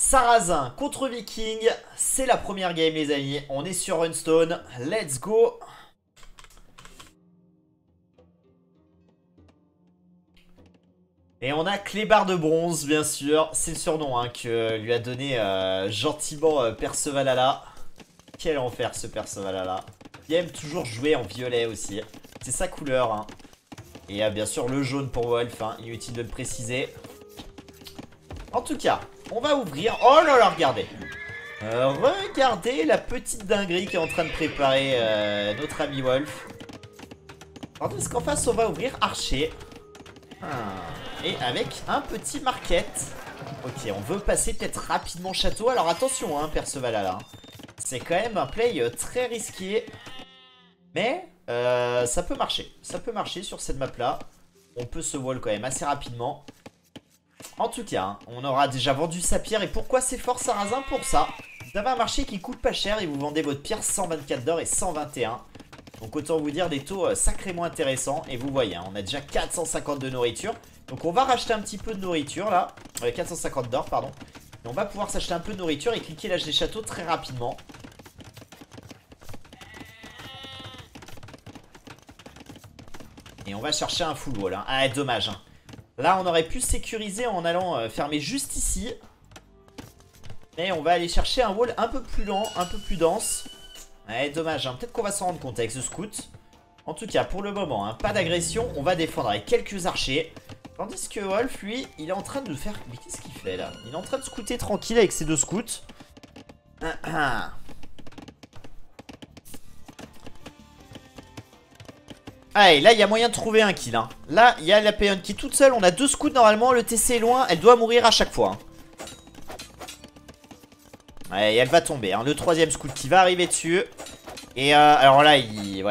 Sarrazin contre Viking, c'est la première game les amis, on est sur Runestone, let's go. Et on a Clébard de bronze bien sûr, c'est le surnom que lui a donné gentiment Percevalala. Quel enfer ce Percevalala. Il aime toujours jouer en violet aussi, c'est sa couleur. Et bien sûr le jaune pour Wolf, inutile de le préciser. En tout cas, on va ouvrir. Oh là là, regardez. Regardez la petite dinguerie qui est en train de préparer notre ami Wolf. Alors, parce qu'en face, on va ouvrir Archer. Et avec un petit market. Ok, on veut passer peut-être rapidement château. Alors attention, Percevalala. C'est quand même un play très risqué. Mais ça peut marcher. Ça peut marcher sur cette map-là. On peut se wall quand même assez rapidement. En tout cas, on aura déjà vendu sa pierre. Et pourquoi c'est fort Sarrazin? Pour ça. Vous avez un marché qui coûte pas cher et vous vendez votre pierre 124 d'or et 121. Donc autant vous dire des taux sacrément intéressants. Et vous voyez, on a déjà 450 de nourriture. Donc on va racheter un petit peu de nourriture là. 450 d'or, pardon. Et on va pouvoir s'acheter un peu de nourriture et cliquer l'âge des châteaux très rapidement. Et on va chercher un full wall. Ah, dommage. Là, on aurait pu sécuriser en allant fermer juste ici. Mais on va aller chercher un wall un peu plus lent, un peu plus dense. Ouais, dommage. Peut-être qu'on va s'en rendre compte avec ce scout. En tout cas, pour le moment, pas d'agression. On va défendre avec quelques archers. Tandis que Wolf, lui, il est en train de faire... Mais qu'est-ce qu'il fait là? Il est en train de scouter tranquille avec ses deux scouts. Allez, là, il y a moyen de trouver un kill. Là, il y a la Péon qui est toute seule. On a deux scouts normalement. Le TC est loin. Elle doit mourir à chaque fois. Ouais, et elle va tomber. Le troisième scout qui va arriver dessus. Et alors là, il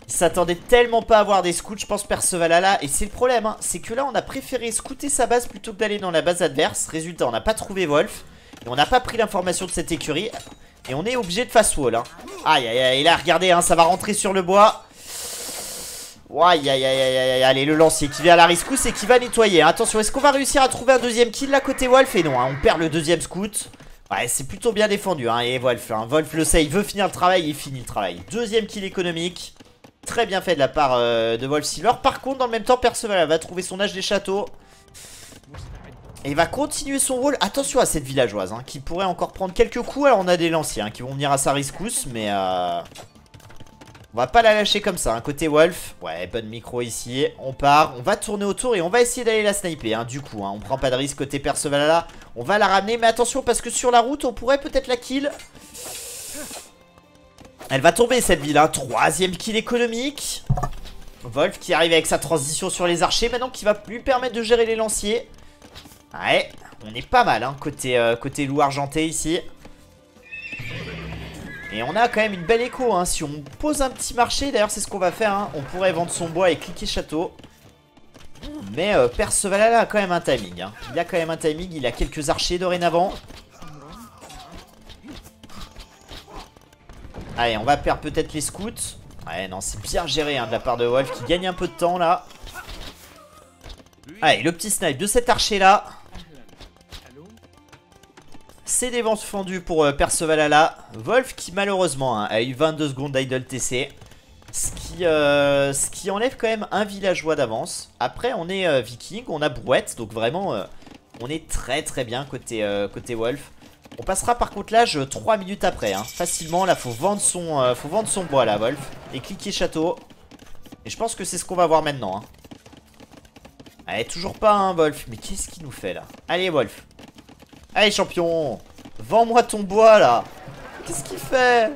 s'attendait tellement pas à avoir des scouts, je pense, Percevalala. Et c'est le problème. C'est que là, on a préféré scouter sa base plutôt que d'aller dans la base adverse. Résultat, on n'a pas trouvé Wolf. Et on n'a pas pris l'information de cette écurie. Et on est obligé de fast wall. Aïe, aïe, aïe. Et là, regardez, ça va rentrer sur le bois. Aïe aïe aïe aïe aïe. Allez, le lancier qui vient à la rescousse et qui va nettoyer. Attention, est-ce qu'on va réussir à trouver un deuxième kill là côté Wolf? Et non, on perd le deuxième scout. Ouais, c'est plutôt bien défendu. Et Wolf, Wolf le sait, il veut finir le travail, il finit le travail. Deuxième kill économique. Très bien fait de la part de Wolf Silver. Par contre, dans le même temps, Perceval va trouver son âge des châteaux. Et il va continuer son rôle. Attention à cette villageoise qui pourrait encore prendre quelques coups. Alors, on a des lanciers qui vont venir à sa rescousse, mais on va pas la lâcher comme ça, côté Wolf. Ouais, bonne micro ici. On part, on va tourner autour et on va essayer d'aller la sniper. Du coup, on prend pas de risque côté Percevalala. On va la ramener, mais attention parce que sur la route, on pourrait peut-être la kill. Elle va tomber cette ville. Troisième kill économique. Wolf qui arrive avec sa transition sur les archers maintenant, qui va lui permettre de gérer les lanciers. Ouais, on est pas mal côté loup argenté ici. Et on a quand même une belle écho. Si on pose un petit marché, d'ailleurs c'est ce qu'on va faire. On pourrait vendre son bois et cliquer château. Mais Percevalala a quand même un timing. Il a quand même un timing, il a quelques archers dorénavant. Allez, on va perdre peut-être les scouts. Ouais, non, c'est bien géré de la part de Wolf qui gagne un peu de temps là. Allez, le petit snipe de cet archer là. C'est des ventes fendues pour Percevalala. Wolf qui malheureusement a eu 22 secondes d'idle TC. Ce qui enlève quand même un villageois d'avance. Après on est Viking, on a Brouette. Donc vraiment on est très très bien côté Wolf. On passera par contre l'âge 3 minutes après. Facilement là faut vendre son bois là Wolf. Et cliquer château. Et je pense que c'est ce qu'on va voir maintenant. Allez, toujours pas Wolf. Mais qu'est-ce qu'il nous fait là? Allez Wolf. Allez champion, vends-moi ton bois là. Qu'est-ce qu'il fait?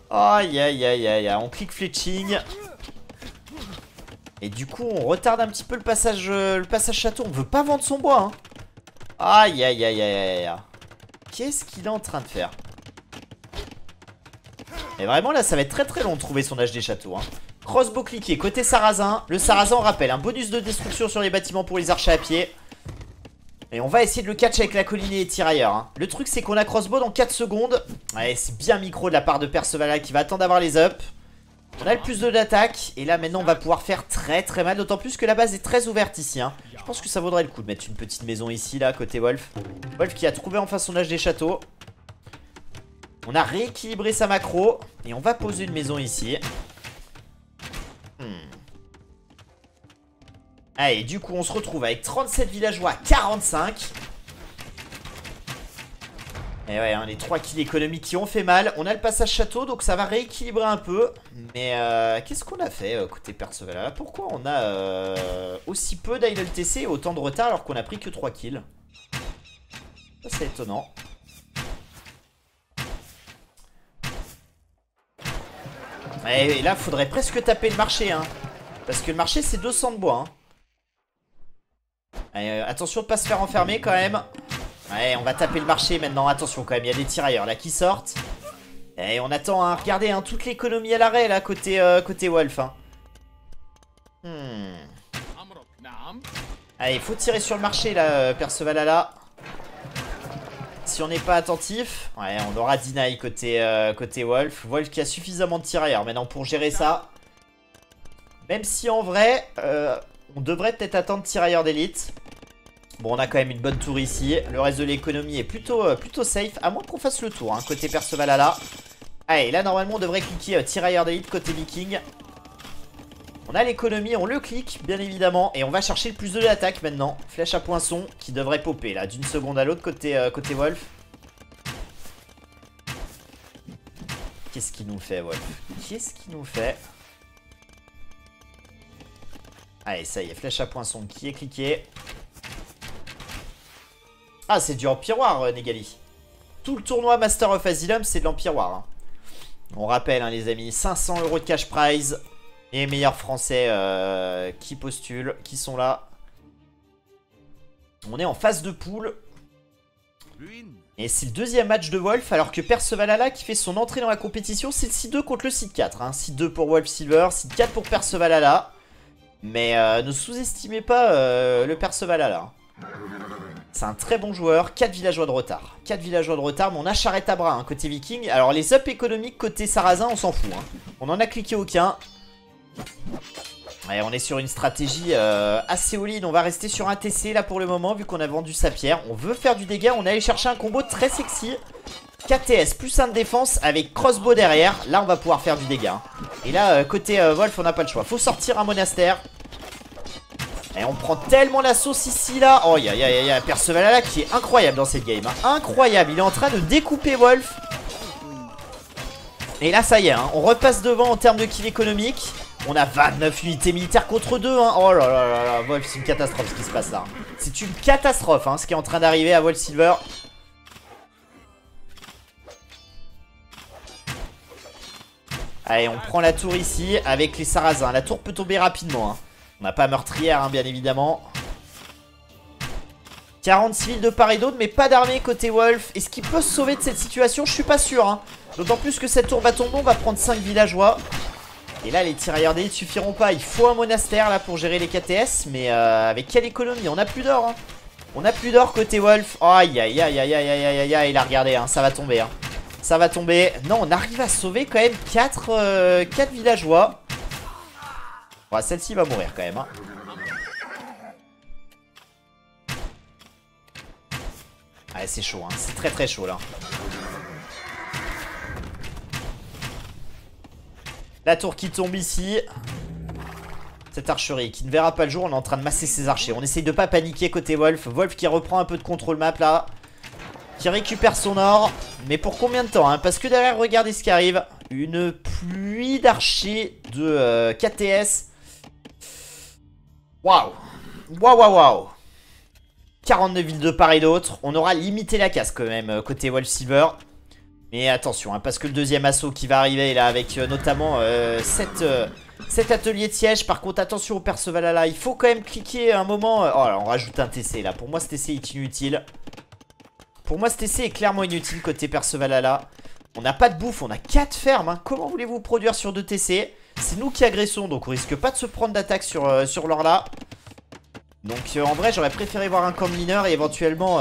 Aïe aïe aïe aïe. On clique fletching. Et du coup on retarde un petit peu le passage château. On veut pas vendre son bois. Aïe aïe aïe aïe aïe. Qu'est-ce qu'il est en train de faire? Et vraiment là ça va être très très long de trouver son âge des châteaux. Crossbow cliqué côté Sarrazin. Le Sarrazin on rappelle un bonus de destruction sur les bâtiments pour les archers à pied. Et on va essayer de le catch avec la colline et les tirailleurs. Le truc c'est qu'on a crossbow dans 4 secondes. Ouais, c'est bien micro de la part de Percevalala qui va attendre d'avoir les up. On a le plus 2 d'attaque. Et là maintenant on va pouvoir faire très très mal. D'autant plus que la base est très ouverte ici. pense que ça vaudrait le coup de mettre une petite maison ici, là, côté Wolf. Wolf qui a trouvé enfin son âge des châteaux. On a rééquilibré sa macro. Et on va poser une maison ici. Allez, du coup, on se retrouve avec 37 villageois, 45. Et ouais, hein, les 3 kills économiques qui ont fait mal. On a le passage château, donc ça va rééquilibrer un peu. Mais qu'est-ce qu'on a fait côté Perceval? Pourquoi on a aussi peu d'idle TC et autant de retard alors qu'on a pris que 3 kills? Ça, c'est étonnant. Et là, faudrait presque taper le marché, hein. Parce que le marché, c'est 200 de bois, hein. Allez, attention de pas se faire enfermer quand même. Ouais, on va taper le marché maintenant. Attention quand même, il y a des tirailleurs là qui sortent. Et on attend, hein. Regardez, hein, toute l'économie à l'arrêt là, côté Wolf. Hein. Allez, il faut tirer sur le marché là, Perceval. Si on n'est pas attentif, ouais, on aura deny côté Wolf. Wolf qui a suffisamment de tirailleurs maintenant pour gérer ça. Même si en vrai, on devrait peut-être attendre tirailleurs d'élite. Bon, on a quand même une bonne tour ici. Le reste de l'économie est plutôt safe. À moins qu'on fasse le tour, hein, côté Perceval. Allez, là, normalement, on devrait cliquer tirailleurs d'élite côté viking. On a l'économie, on le clique, bien évidemment. Et on va chercher le plus de l'attaque maintenant. Flèche à poinçon qui devrait popper, là, d'une seconde à l'autre côté Wolf. Qu'est-ce qu'il nous fait, Wolf? Qu'est-ce qu'il nous fait? Allez, ça y est, flèche à poinçon qui est cliqué. Ah, c'est du Empire War, Négali. Tout le tournoi Master of Asylum, c'est de l'Empire War. Hein. On rappelle, hein, les amis, 500 € de cash prize. Les meilleurs Français qui postulent, qui sont là. On est en phase de poule. Et c'est le deuxième match de Wolf, alors que Perceval qui fait son entrée dans la compétition, c'est le Seed 2 contre le Seed 4. Hein. Seed 2 pour Wolf Silver, Seed 4 pour Perceval. Mais ne sous-estimez pas le Perceval. C'est un très bon joueur, 4 villageois de retard. 4 villageois de retard, mais on a charrette à bras hein, côté viking. Alors les ups économiques côté sarrasin, on s'en fout. Hein. On en a cliqué aucun. Ouais, on est sur une stratégie assez all-in. On va rester sur un TC là pour le moment, vu qu'on a vendu sa pierre. On veut faire du dégât, on est allé chercher un combo très sexy. KTS plus 1 de défense avec crossbow derrière. Là on va pouvoir faire du dégât. Hein. Et là côté Wolf on n'a pas le choix. Faut sortir un monastère. Et on prend tellement la sauce ici là. Oh ya ya ya, Perceval qui est incroyable dans cette game. Hein. Incroyable, il est en train de découper Wolf. Et là ça y est, hein. On repasse devant en termes de kill économique. On a 29 unités militaires contre 2 hein. Oh là là là là, Wolf, c'est une catastrophe ce qui se passe là. C'est une catastrophe hein, ce qui est en train d'arriver à Wolf Silver. Allez, on prend la tour ici avec les sarrasins. La tour peut tomber rapidement hein. On n'a pas meurtrière hein, bien évidemment. 40 civils de part et d'autre, mais pas d'armée côté Wolf. Est-ce qu'il peut se sauver de cette situation? Je suis pas sûr hein. D'autant plus que cette tour va tomber, on va prendre 5 villageois. Et là les tirailleurs d'élite suffiront pas. Il faut un monastère là pour gérer les KTS. Mais avec quelle économie? On a plus d'or hein. On a plus d'or côté Wolf. Aïe aïe aïe aïe aïe aïe aïe. Il a regardé hein. Ça va tomber hein. Ça va tomber. Non, on arrive à sauver quand même 4 villageois. Bon, celle-ci va mourir quand même hein. Ouais c'est chaud hein. C'est très très chaud là. La tour qui tombe ici. Cette archerie qui ne verra pas le jour. On est en train de masser ses archers. On essaye de pas paniquer côté Wolf. Wolf qui reprend un peu de contrôle map là. Qui récupère son or. Mais pour combien de temps hein? Parce que derrière regardez ce qui arrive. Une pluie d'archers de KTS. Waouh. Waouh waouh waouh. 42 villes de part et d'autre. On aura limité la casse quand même côté Wolf Silver. Mais attention, hein, parce que le deuxième assaut qui va arriver là avec notamment cet atelier de siège. Par contre, attention au Perceval il faut quand même cliquer un moment. Oh là, on rajoute un TC là. Pour moi, ce TC est inutile. Pour moi, ce TC est clairement inutile côté Perceval. On n'a pas de bouffe, on a 4 fermes. Hein. Comment voulez-vous produire sur 2 TC? C'est nous qui agressons, donc on risque pas de se prendre d'attaque sur l'or là. Donc en vrai, j'aurais préféré voir un camp de mineurs et éventuellement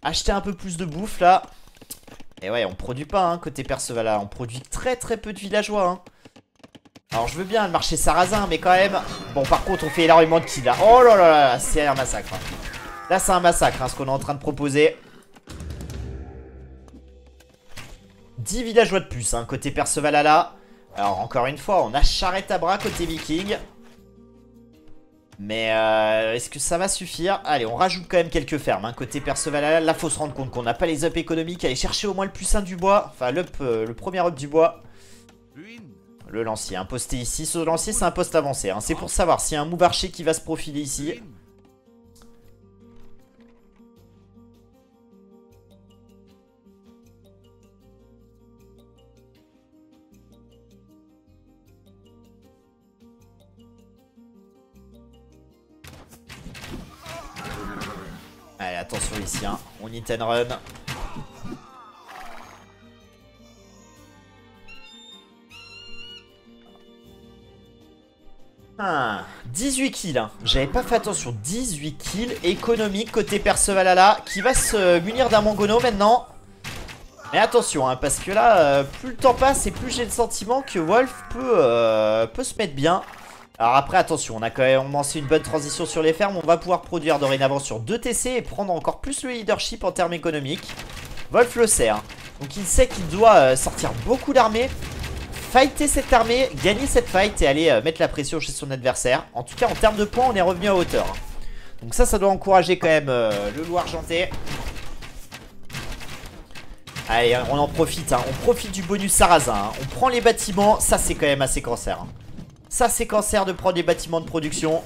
acheter un peu plus de bouffe là. Et ouais, on produit pas hein, côté Perceval. On produit très très peu de villageois. Hein. Alors je veux bien le marché sarrasin, mais quand même... Bon, par contre, on fait énormément de kills là. Oh là là là, c'est un massacre. Là, c'est un massacre, hein, ce qu'on est en train de proposer. 10 villageois de plus, hein, côté Percevalala. Alors, encore une fois, on a charrette à bras côté Viking. Mais est-ce que ça va suffire? Allez, on rajoute quand même quelques fermes, hein, côté Percevalala. Là, faut se rendre compte qu'on n'a pas les ups économiques. Allez chercher au moins le plus 1 du bois. Enfin, le premier up du bois. Le lancier, un posté ici. Ce lancier, c'est un poste avancé, hein. C'est pour savoir s'il y a un move archer qui va se profiler ici. Allez, attention ici, hein. On hit and run. Ah, 18 kills, hein. J'avais pas fait attention. 18 kills économiques côté Percevalala qui va se munir d'un Mongono maintenant. Mais attention, hein, parce que là, plus le temps passe et plus j'ai le sentiment que Wolf peut se mettre bien. Alors après, attention, on a quand même commencé une bonne transition sur les fermes. On va pouvoir produire dorénavant sur 2 TC et prendre encore plus le leadership en termes économiques. Wolf le sait, hein. Donc il sait qu'il doit sortir beaucoup d'armées, fighter cette armée, gagner cette fight et aller mettre la pression chez son adversaire. En tout cas, en termes de points, on est revenu à hauteur, hein. Donc ça doit encourager quand même le loup argenté. Allez, on en profite, hein. On profite du bonus sarrasin, hein. On prend les bâtiments, ça c'est quand même assez cancer, hein. Ça c'est cancer de prendre des bâtiments de production.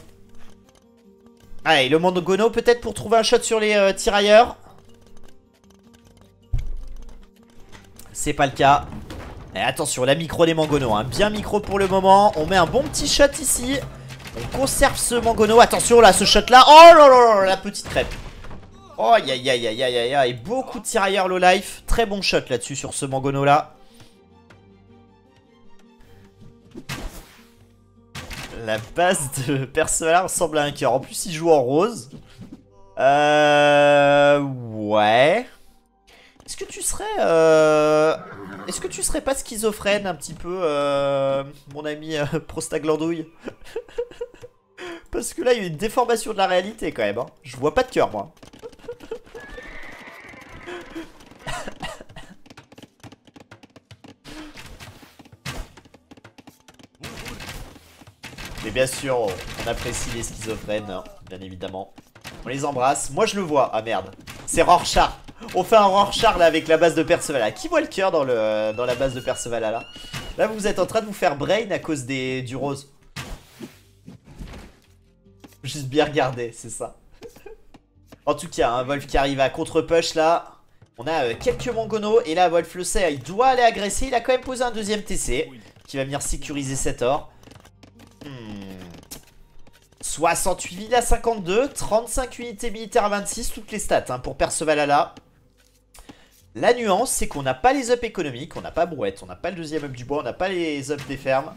Allez, le Mongono peut-être pour trouver un shot sur les tirailleurs. C'est pas le cas. Et attention, la micro des Mongono, hein. Bien micro pour le moment. On met un bon petit shot ici. On conserve ce Mongono. Attention là, ce shot là. Oh là là là, la petite crêpe. Oh aïe aïe aïe aïe aïe aïe. Et beaucoup de tirailleurs low life. Très bon shot là-dessus sur ce Mongono là. La base de Percevalala ressemble à un cœur. En plus, il joue en rose. Ouais. Est-ce que tu serais... Est-ce que tu serais pas schizophrène un petit peu, mon ami Prostaglandouille? Parce que là, il y a une déformation de la réalité quand même, hein. Je vois pas de cœur, moi. Mais bien sûr, on apprécie les schizophrènes, hein, bien évidemment. On les embrasse. Moi, je le vois. Ah merde. C'est Rorschach. On fait un Rorschach là avec la base de Percevalala. Qui voit le cœur dans la base de Percevalala? Là, vous êtes en train de vous faire brain à cause du rose. Juste bien regarder, c'est ça. En tout cas, un Wolf qui arrive à contre-push là. On a quelques Mongono. Et là, Wolf le sait, il doit aller agresser. Il a quand même posé un deuxième TC qui va venir sécuriser cet or. 68 villes à 52, 35 unités militaires à 26, toutes les stats, hein, pour Percevalala. La nuance, c'est qu'on n'a pas les ups économiques, on n'a pas Brouette, on n'a pas le deuxième up du bois, on n'a pas les ups des fermes.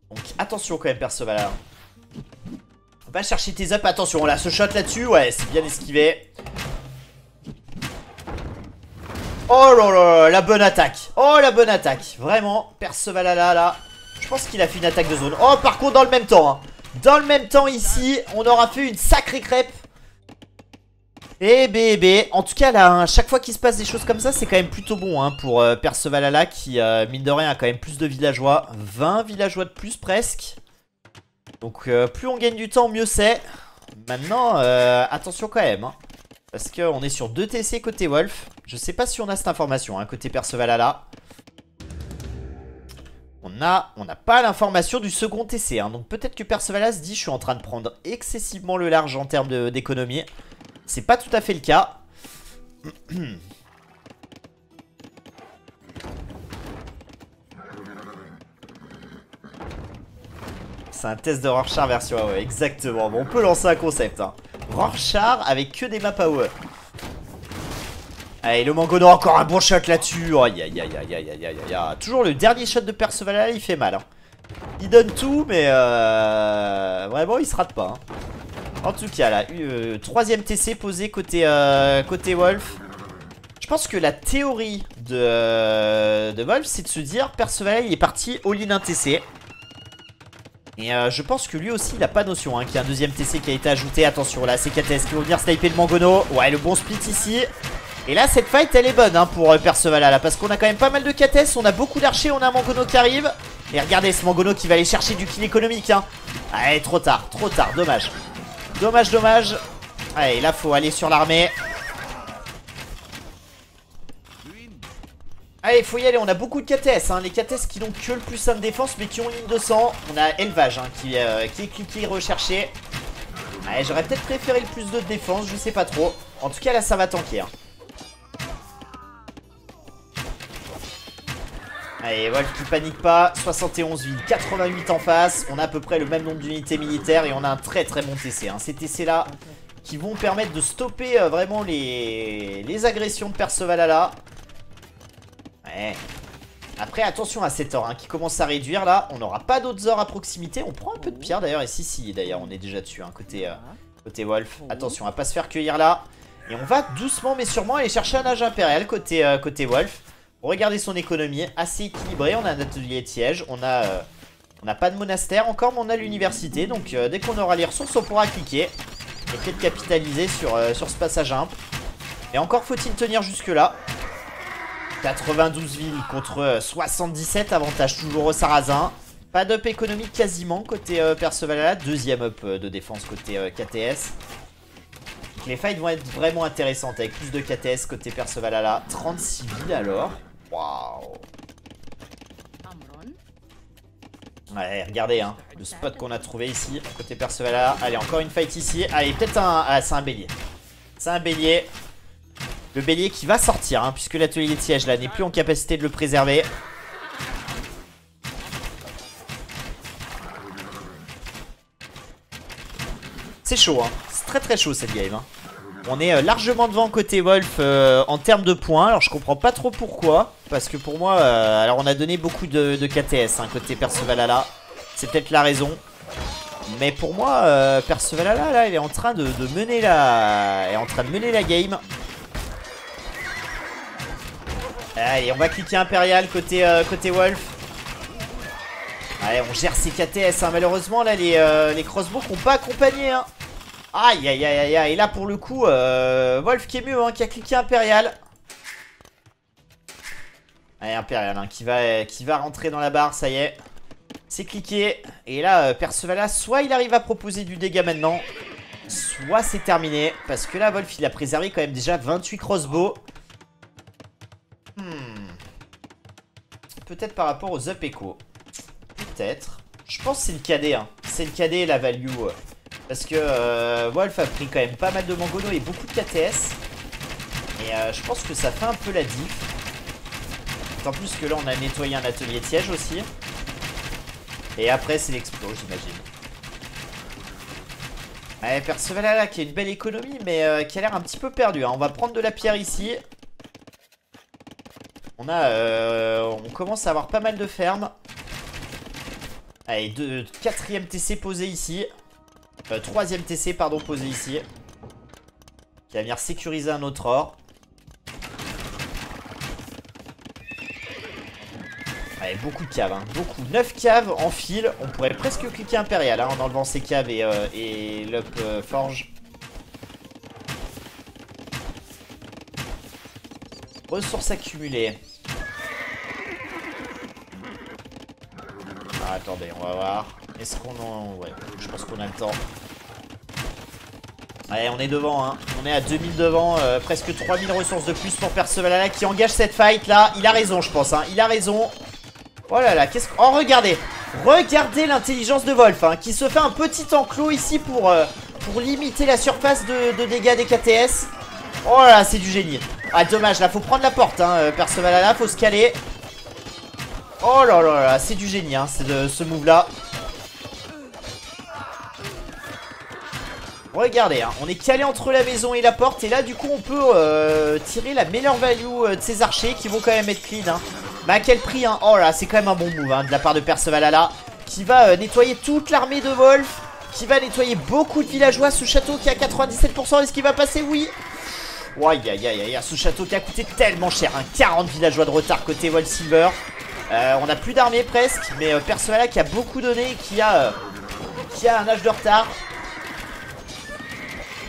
Donc attention quand même Percevalala. Va chercher tes ups, attention, là, ce shot là-dessus, ouais, c'est bien esquivé. Oh là là, la bonne attaque. Oh la bonne attaque. Vraiment, Percevalala là. Je pense qu'il a fait une attaque de zone. Oh par contre dans le même temps, hein. Dans le même temps ici, on aura fait une sacrée crêpe. Et bébé. En tout cas là, hein, chaque fois qu'il se passe des choses comme ça, c'est quand même plutôt bon, hein, pour Percevalala qui, mine de rien, a quand même plus de villageois. 20 villageois de plus presque. Donc plus on gagne du temps, mieux c'est. Maintenant, attention quand même, hein. Parce qu'on est sur 2 TC côté Wolf. Je sais pas si on a cette information, hein, côté Percevalala. On n'a pas l'information du second TC, hein. Donc peut-être que Percevalala se dit je suis en train de prendre excessivement le large en termes d'économie. C'est pas tout à fait le cas. C'est un test de Rorschach version AOE, exactement. Bon, on peut lancer un concept, hein. Rorschach avec que des maps AOE. Allez, le Mongono, encore un bon shot là-dessus. Aïe, aïe, aïe, aïe, aïe, aïe, aïe, aïe. Toujours le dernier shot de Percevalala, il fait mal, hein. Il donne tout, mais vraiment, il se rate pas, hein. En tout cas, là, troisième TC posé côté Wolf. Je pense que la théorie de Wolf, c'est de se dire Perceval il est parti all-in un TC. Et je pense que lui aussi il a pas notion qu'il y a un deuxième TC qui a été ajouté. Attention là, c'est KTS qui va venir sniper le Mangono. Ouais, le bon split ici. Et là cette fight elle est bonne pour Perceval là, parce qu'on a quand même pas mal de KTS, on a beaucoup d'archers, on a un Mangono qui arrive. Et regardez ce Mangono qui va aller chercher du kill économique Allez, trop tard, dommage. Dommage. Allez, là faut aller sur l'armée. Allez, faut y aller, on a beaucoup de KTS les KTS qui n'ont que le plus 1 de défense mais qui ont ligne 200. On a élevage qui est cliqué, recherché. Allez, j'aurais peut-être préféré le plus 2 de défense, je sais pas trop. En tout cas là ça va tanker Allez, Wolf qui panique pas, 71 villes, 88 en face. On a à peu près le même nombre d'unités militaires et on a un très bon TC Ces TC là qui vont permettre de stopper vraiment les agressions de Perceval là. Ouais. Après attention à cet or qui commence à réduire là. On n'aura pas d'autres ors à proximité. On prend un peu de pierre d'ailleurs. Et si d'ailleurs on est déjà dessus côté Wolf. Attention à pas se faire cueillir là. Et on va doucement mais sûrement aller chercher un âge impérial côté Wolf. Regardez son économie, assez équilibrée. On a un atelier de siège. On n'a pas de monastère encore, mais on a l'université. Donc dès qu'on aura les ressources on pourra cliquer. Et peut-être capitaliser sur ce passage imp. Et encore faut-il tenir jusque là. 92 villes contre 77, avantage toujours au Sarrasin. Pas d'up économique quasiment côté Perceval. Deuxième up de défense côté KTS. Donc les fights vont être vraiment intéressantes avec plus de KTS côté Perceval. 36 villes alors. Waouh. Ouais, regardez le spot qu'on a trouvé ici côté Perceval. Allez, encore une fight ici. Allez, peut-être c'est un bélier. C'est un bélier. Le bélier qui va sortir puisque l'atelier de siège là n'est plus en capacité de le préserver. C'est chaud c'est très chaud cette game On est largement devant côté Wolf en termes de points. Alors je comprends pas trop pourquoi. Parce que pour moi alors on a donné beaucoup de KTS côté Perceval là. C'est peut-être la raison. Mais pour moi Perceval là il est en train de mener la game. Allez, on va cliquer impérial côté Wolf. Allez, on gère ses KTS malheureusement là les crossbows n'ont pas accompagné Aïe. Et là pour le coup Wolf qui est mieux qui a cliqué impérial. Allez, impérial qui va rentrer dans la barre, ça y est. C'est cliqué. Et là Perceval soit il arrive à proposer du dégât maintenant, soit c'est terminé. Parce que là Wolf il a préservé quand même déjà 28 crossbows. Peut-être par rapport aux up echo. Peut-être. Je pense que c'est le KD C'est le KD la value parce que Wolf a pris quand même pas mal de Mangono et beaucoup de KTS. Et je pense que ça fait un peu la diff. D'autant plus que là on a nettoyé un atelier de siège aussi. Et après c'est l'explo j'imagine. Ouais, Perceval là qui a une belle économie mais qui a l'air un petit peu perdu On va prendre de la pierre ici. On commence à avoir pas mal de fermes. Allez, 4ème TC posé ici. 3ème TC pardon posé ici. Qui va venir sécuriser un autre or. Allez, beaucoup de caves beaucoup. 9 caves en fil. On pourrait presque cliquer impérial en enlevant ces caves et l'up forge. Ressources accumulées. Attendez, on va voir. Est-ce qu'on en... Ouais, je pense qu'on a le temps. Allez, on est devant On est à 2000 devant, presque 3000 ressources de plus pour Perceval qui engage cette fight là. Il a raison je pense il a raison. Oh là là, qu'est-ce que... Oh regardez. Regardez l'intelligence de Wolf qui se fait un petit enclos ici pour limiter la surface de dégâts des KTS. Oh là là, c'est du génie. Ah dommage, là faut prendre la porte Perceval là, faut se caler. Oh là là là, c'est du génie c'est de ce move là. Regardez on est calé entre la maison et la porte. Et là du coup on peut tirer la meilleure value de ces archers qui vont quand même être clean Mais à quel prix Oh là, c'est quand même un bon move de la part de Perceval là. Qui va nettoyer toute l'armée de Wolf. Qui va nettoyer beaucoup de villageois. Ce château qui a 97%, est-ce qu'il va passer? Oui. Oh, aïe aïe aïe aïe, ce château qui a coûté tellement cher, hein. 40 villageois de retard côté Wall Silver. On a plus d'armée presque, mais Percevala qui a beaucoup donné et qui a un âge de retard.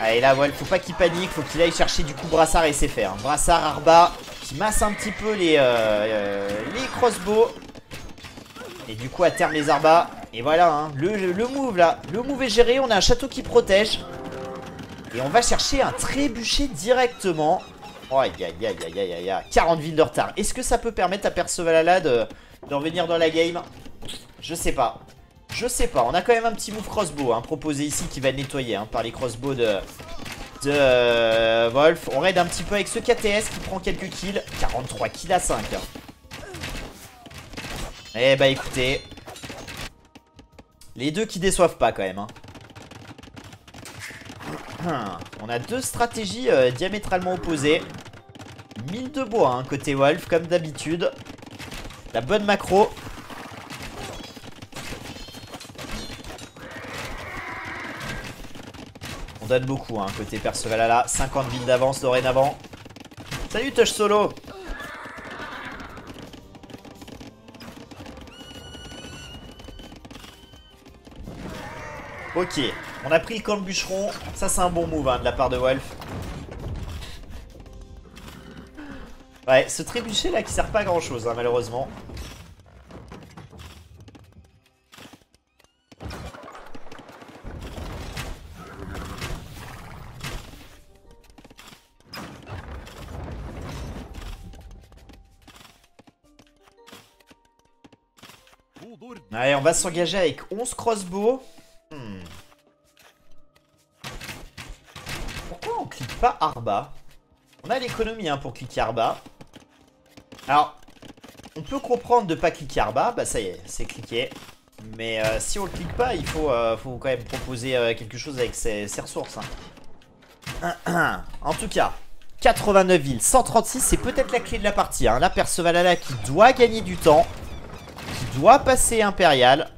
Allez là, voilà, faut pas qu'il panique, faut qu'il aille chercher du coup Brassard et SFR. Hein. Brassard, Arba, qui masse un petit peu les crossbows. Et du coup à terme les Arba. Et voilà, hein, le move là, le move est géré, on a un château qui protège. Et on va chercher un trébuchet directement. Oh aïe aïe aïe aïe aïe aïe. 40 villes de retard. Est-ce que ça peut permettre à Percevala de revenir dans la game? Je sais pas. Je sais pas. On a quand même un petit move crossbow hein, proposé ici qui va nettoyer hein, par les crossbows de Wolf. On raid un petit peu avec ce KTS qui prend quelques kills. 43 kills à 5. Eh bah écoutez. Les deux qui déçoivent pas quand même. Hein. On a deux stratégies diamétralement opposées. 1000 de bois hein, côté Wolf comme d'habitude. La bonne macro. On donne beaucoup hein, côté Percevala là. 50 villes d'avance dorénavant. Salut Touch Solo. Ok, on a pris le camp de bûcheron. Ça c'est un bon move hein, de la part de Wolf. Ouais, ce trébuchet là qui sert pas à grand chose hein, malheureusement. Allez, on va s'engager avec 11 crossbows. Pourquoi on clique pas Arba? On a l'économie hein, pour cliquer Arba. Alors, on peut comprendre de pas cliquer Arba. Bah ça y est, c'est cliqué. Mais si on le clique pas, il faut quand même proposer quelque chose avec ses ressources. Hein. En tout cas, 89 villes, 136, c'est peut-être la clé de la partie. Hein. Là, Percevala qui doit gagner du temps. Qui doit passer Impérial.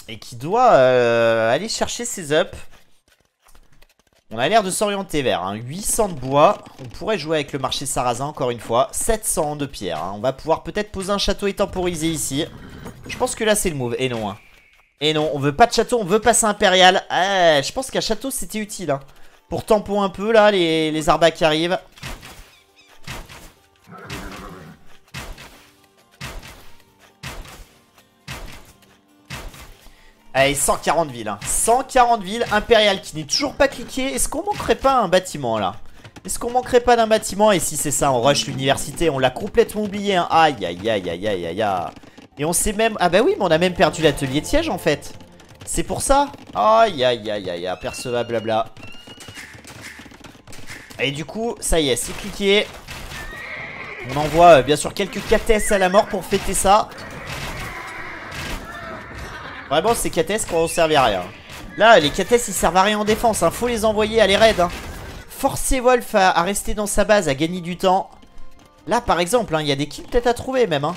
Et qui doit aller chercher ses ups. On a l'air de s'orienter vers hein. 800 de bois. On pourrait jouer avec le marché sarrasin encore une fois. 700 de pierre. Hein. On va pouvoir peut-être poser un château et temporiser ici. Je pense que là c'est le move. Et non. Hein. Et non, on veut pas de château, on veut passer Impérial. Je pense qu'un château c'était utile. Hein. Pour tempo un peu là, les arbas qui arrivent. Allez, 140 villes. Hein. 140 villes. Impérial qui n'est toujours pas cliqué. Est-ce qu'on manquerait pas un bâtiment là? Est-ce qu'on manquerait pas d'un bâtiment? Et si c'est ça, on rush l'université. On l'a complètement oublié. Hein. Aïe, aïe, aïe, aïe, aïe, aïe, aïe. Et on sait même... Ah bah oui, mais on a même perdu l'atelier de siège en fait. C'est pour ça. Aïe, aïe, aïe, aïe, aperceva, blabla. Et du coup, ça y est, c'est cliqué. On envoie bien sûr quelques KTS à la mort pour fêter ça. Vraiment, ces KTS qui vont servir à rien. Là, les KTS ils servent à rien en défense. Hein. Faut les envoyer à les raids. Hein. Forcer Wolf à rester dans sa base, à gagner du temps. Là, par exemple, il y a des kills peut-être à trouver même. Hein.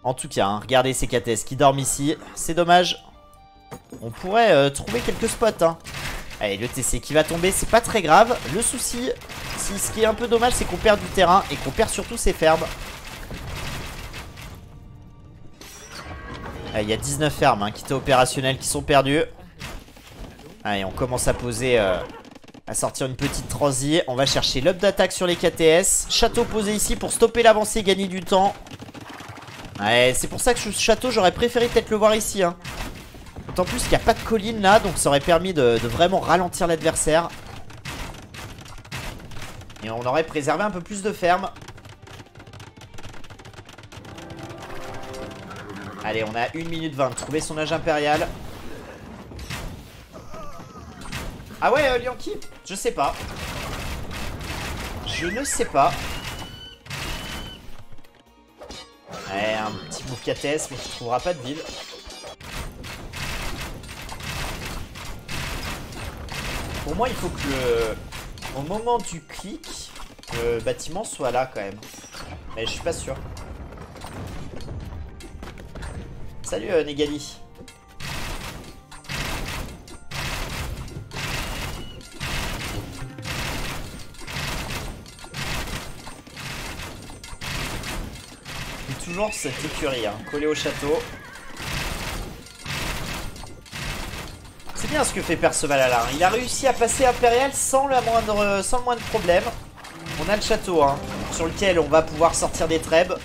En tout cas, hein, regardez ces KTS qui dorment ici. C'est dommage. On pourrait trouver quelques spots. Hein. Allez, le TC qui va tomber, c'est pas très grave. Le souci, ce qui est un peu dommage, c'est qu'on perd du terrain et qu'on perd surtout ses fermes. Il y a 19 fermes hein, qui étaient opérationnelles, qui sont perdues. Allez, on commence à poser, à sortir une petite transi. On va chercher l'up d'attaque sur les KTS. Château posé ici pour stopper l'avancée, gagner du temps. Ouais, c'est pour ça que ce château, j'aurais préféré peut-être le voir ici. Hein. D'autant plus qu'il n'y a pas de colline là, donc ça aurait permis de vraiment ralentir l'adversaire. Et on aurait préservé un peu plus de fermes. Allez, on a 1 minute 20. Trouver son âge impérial. Ah ouais, Lianki? Je sais pas. Je ne sais pas. Ouais, un petit move KTS, mais tu trouveras pas de ville. Pour moi, il faut que au moment du clic, le bâtiment soit là quand même. Mais je suis pas sûr. Salut Negali. toujours cette écurie, hein, collée au château. C'est bien ce que fait Perceval là. Il a réussi à passer Impérial sans le moindre problème. On a le château, hein, sur lequel on va pouvoir sortir des trèbes.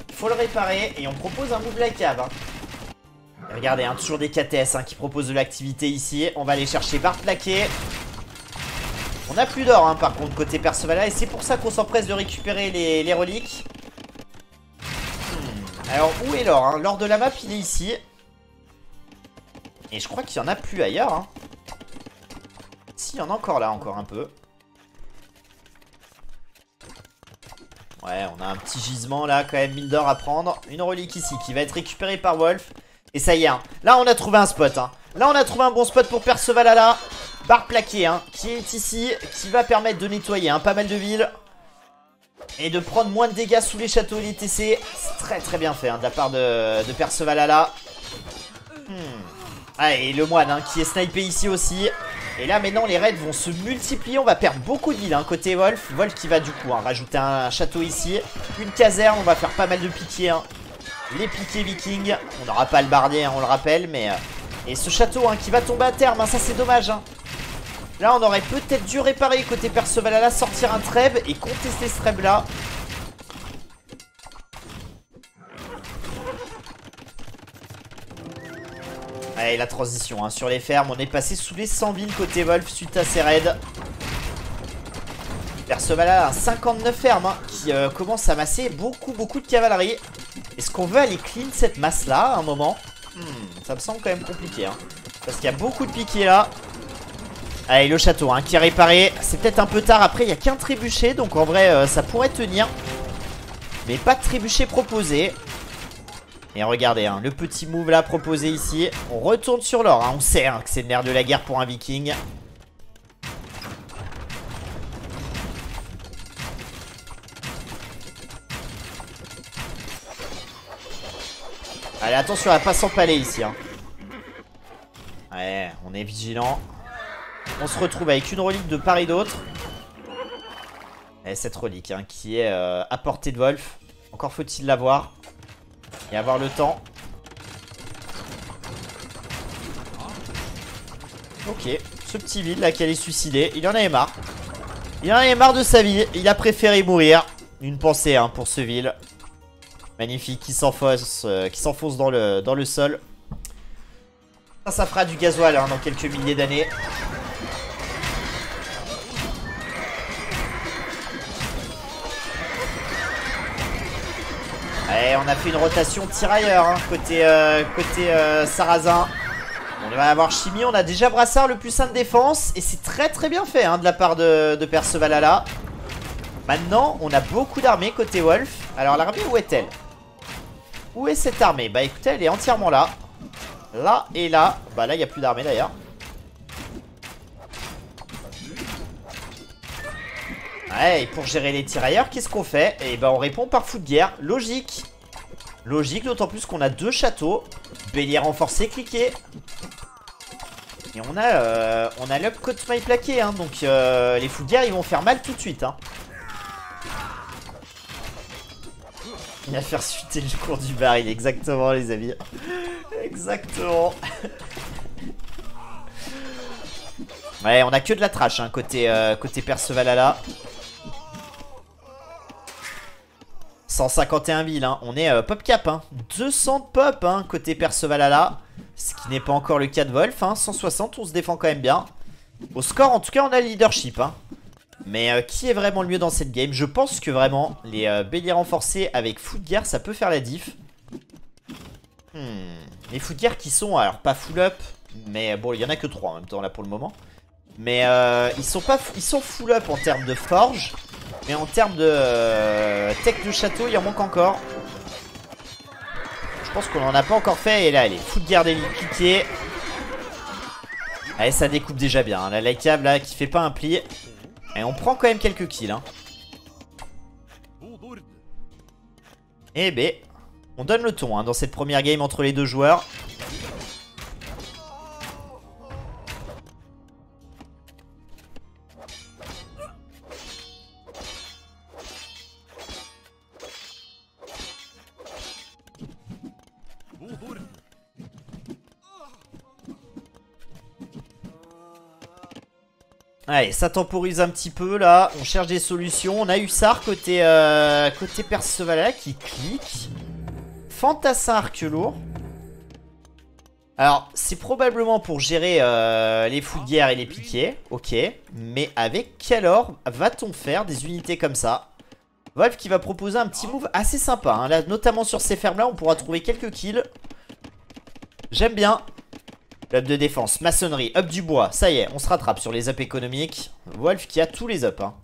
Il faut le réparer et on propose un move la cave. Hein. Regardez, hein, toujours des KTS hein, qui proposent de l'activité ici. On va aller chercher barre plaquée. On n'a plus d'or, hein, par contre, côté Perceval et c'est pour ça qu'on s'empresse de récupérer les reliques. Alors, où est l'or hein? L'or de la map, il est ici. Et je crois qu'il n'y en a plus ailleurs. Hein. Si, il y en a encore là, encore un peu. Ouais, on a un petit gisement là, quand même, 1000 d'or à prendre. Une relique ici qui va être récupérée par Wolf. Et ça y est, hein. Là on a trouvé un spot. Hein. Là on a trouvé un bon spot pour Perceval là. Barre plaquée, hein, qui est ici, qui va permettre de nettoyer hein, pas mal de villes. Et de prendre moins de dégâts sous les châteaux et les TC. C'est très très bien fait hein, de la part de Perceval là. Ah, et le moine hein, qui est snipé ici aussi. Et là maintenant les raids vont se multiplier. On va perdre beaucoup de villes hein, côté Wolf. Wolf qui va du coup hein, rajouter un château ici. Une caserne, on va faire pas mal de piquets hein. Les piquets vikings. On n'aura pas le bardier hein, on le rappelle. Mais et ce château hein, qui va tomber à terme hein, ça c'est dommage hein. Là on aurait peut-être dû réparer côté Perceval là. Sortir un treb et contester ce treb là. Allez, la transition hein, sur les fermes. On est passé sous les 100 villes côté Wolf suite à ces raids. Perceval a un 59 fermes hein, qui commence à masser beaucoup de cavalerie. Est-ce qu'on veut aller clean cette masse là à un moment? Ça me semble quand même compliqué hein, parce qu'il y a beaucoup de piquets là. Allez, le château hein, qui est réparé. C'est peut-être un peu tard. Après il n'y a qu'un trébuchet. Donc en vrai ça pourrait tenir. Mais pas de trébuchet proposé. Et regardez, hein, le petit move là proposé ici. On retourne sur l'or. Hein. On sait hein, que c'est le nerf de la guerre pour un viking. Allez, attention à pas s'empaler ici. Hein. Ouais, on est vigilant. On se retrouve avec une relique de part et d'autre. Et cette relique hein, qui est à portée de Wolf. Encore faut-il l'avoir. Et avoir le temps. Ok, ce petit vide là qui allait suicider. Il en avait marre. Il en avait marre de sa vie. Il a préféré mourir. Une pensée hein, pour ce vil. Magnifique, qui s'enfonce dans le sol. Ça fera du gasoil hein, dans quelques milliers d'années. Allez, on a fait une rotation tirailleur hein, côté Sarrazin. On va avoir Chimie, on a déjà Brassard le plus sain de défense. Et c'est très très bien fait hein, de la part de Perceval là. Maintenant, on a beaucoup d'armées côté Wolf. Alors l'armée, où est-elle? Où est cette armée? Bah écoutez, elle est entièrement là. Là et là. Bah là, il n'y a plus d'armée d'ailleurs. Ouais, et pour gérer les tirailleurs, qu'est-ce qu'on fait? Et ben on répond par fou de guerre. Logique. Logique, d'autant plus qu'on a deux châteaux. Bélier renforcé, cliquez. Et on a l'upcut maille plaqué, hein, donc les fous de guerre ils vont faire mal tout de suite. Hein. Il va faire suiter le cours du baril, exactement les amis. Exactement. Ouais, on a que de la trash hein, côté Perceval là. 151 villes, hein. On est pop cap, hein. 200 de pop hein, côté Perceval là. Ce qui n'est pas encore le cas de Wolf, hein. 160, on se défend quand même bien. Au score, en tout cas, on a le leadership. Hein. Mais qui est vraiment le mieux dans cette game? Je pense que vraiment, les béliers renforcés avec fou de guerre, ça peut faire la diff. Les fous de guerre qui sont, alors pas full up, mais bon, il y en a que 3 en même temps là pour le moment. Mais ils sont full up en termes de forge. Mais en termes de tech de château, il en manque encore. Je pense qu'on n'en a pas encore fait. Et là, allez, fou de guerre d'élite piqué. Allez, ça découpe déjà bien. Hein. La Laicab là qui fait pas un pli. Et on prend quand même quelques kills. Hein. Et ben, on donne le ton hein, dans cette première game entre les deux joueurs. Allez, ça temporise un petit peu là. On cherche des solutions. On a Hussard côté, côté Perceval qui clique. Fantassin arc lourd. Alors, c'est probablement pour gérer les fous de guerre et les piquets. Ok. Mais avec quel or va-t-on faire des unités comme ça? Wolf qui va proposer un petit move assez sympa. Hein. Là, notamment sur ces fermes là, on pourra trouver quelques kills. J'aime bien. Up de défense, maçonnerie, up du bois. Ça y est, on se rattrape sur les ups économiques. Wolf qui a tous les ups. Hein.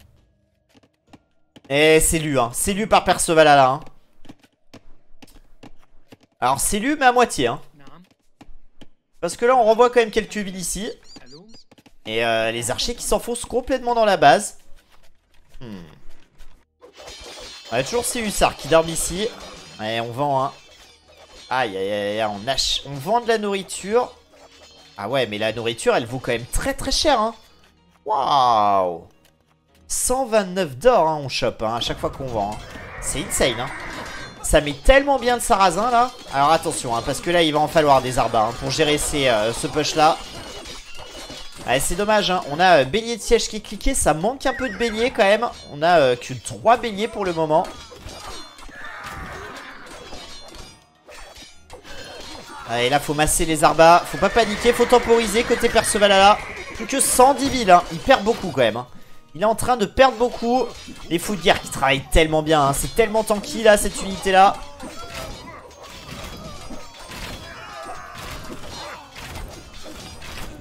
Et c'est lu, hein. C'est lu par Perceval là. Hein. Alors c'est lu mais à moitié. Hein. Parce que là on renvoie quand même quelques villes ici. Et les archers qui s'enfoncent complètement dans la base. On a toujours ces hussards qui dorment ici. Allez, on vend, hein. Aïe, aïe, aïe, aïe, on vend de la nourriture. Ah ouais, mais la nourriture, elle vaut quand même très très cher, hein. Waouh. 129 d'or, hein, on chope, hein, à chaque fois qu'on vend. Hein. C'est insane, hein. Ça met tellement bien le sarrasin, là. Alors attention, hein, parce que là, il va en falloir des arbas hein, pour gérer ce push-là. Ouais, c'est dommage, hein. On a bélier de siège qui est cliqué. Ça manque un peu de bélier quand même. On a que 3 béliers pour le moment. Allez, là, faut masser les arbas. Faut pas paniquer, faut temporiser côté Percevalala. Plus que 110 000, hein. Il perd beaucoup quand même. Hein. Il est en train de perdre beaucoup. Les fous de guerre qui travaillent tellement bien. Hein. C'est tellement tanky, là, cette unité-là.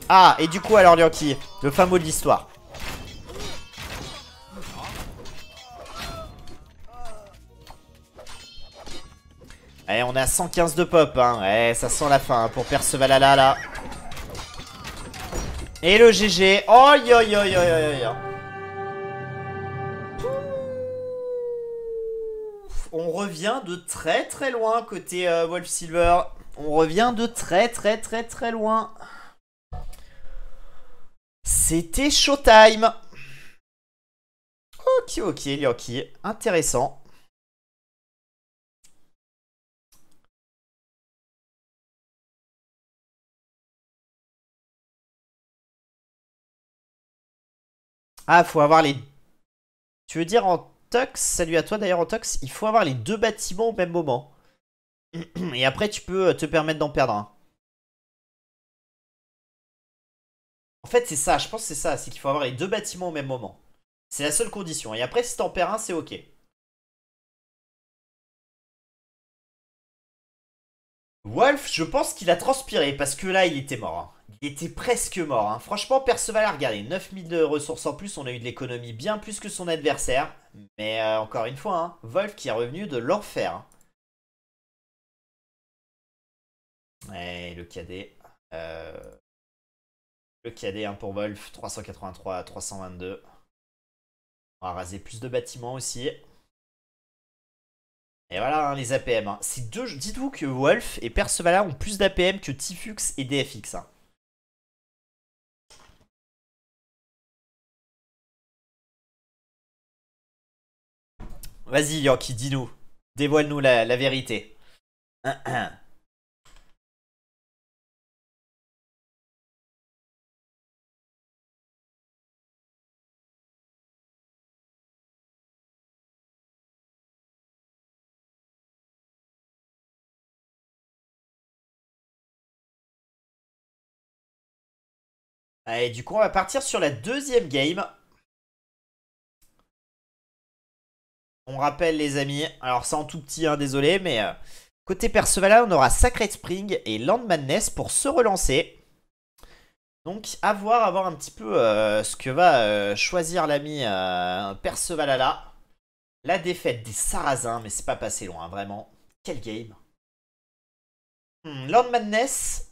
Ah, et du coup, alors, Lianki, le fameux de l'histoire. Allez, on est à 115 de pop, hein. Ouais, ça sent la fin hein, pour Percevalala, là. Et le GG. Oh, yo, yo, yo, yo, yo. On revient de très très loin côté Wolf Silver. On revient de très très très très loin. C'était Showtime. Ok, ok, Lianki. Intéressant. Ah, faut avoir les... Tu veux dire en tox? Salut à toi d'ailleurs en tox. Il faut avoir les deux bâtiments au même moment. Et après, tu peux te permettre d'en perdre un. En fait, c'est ça. Je pense que c'est ça. C'est qu'il faut avoir les deux bâtiments au même moment. C'est la seule condition. Et après, si t'en perds un, c'est ok. Wolf, je pense qu'il a transpiré parce que là, il était mort. Hein. Il était presque mort. Hein. Franchement, Perceval, regardez, 9000 de ressources en plus. On a eu de l'économie bien plus que son adversaire. Mais encore une fois, hein, Wolf qui est revenu de l'enfer. Hein. Ouais, le cadet. Le cadet hein, pour Wolf, 383 à 322. On va raser plus de bâtiments aussi. Et voilà hein, les APM. Hein. Dites-vous que Wolf et Percevala ont plus d'APM que Tifux et DFX. Hein. Vas-y Yankee, dis-nous. Dévoile-nous la vérité. Allez, du coup, on va partir sur la deuxième game. On rappelle, les amis. Alors, c'est en tout petit, hein, désolé, mais côté Percevala, on aura Sacred Spring et Land Madness pour se relancer. Donc, à voir un petit peu ce que va choisir l'ami Percevalala. La défaite des Sarrasins, mais c'est pas passé loin, hein, vraiment. Quel game. Land Madness,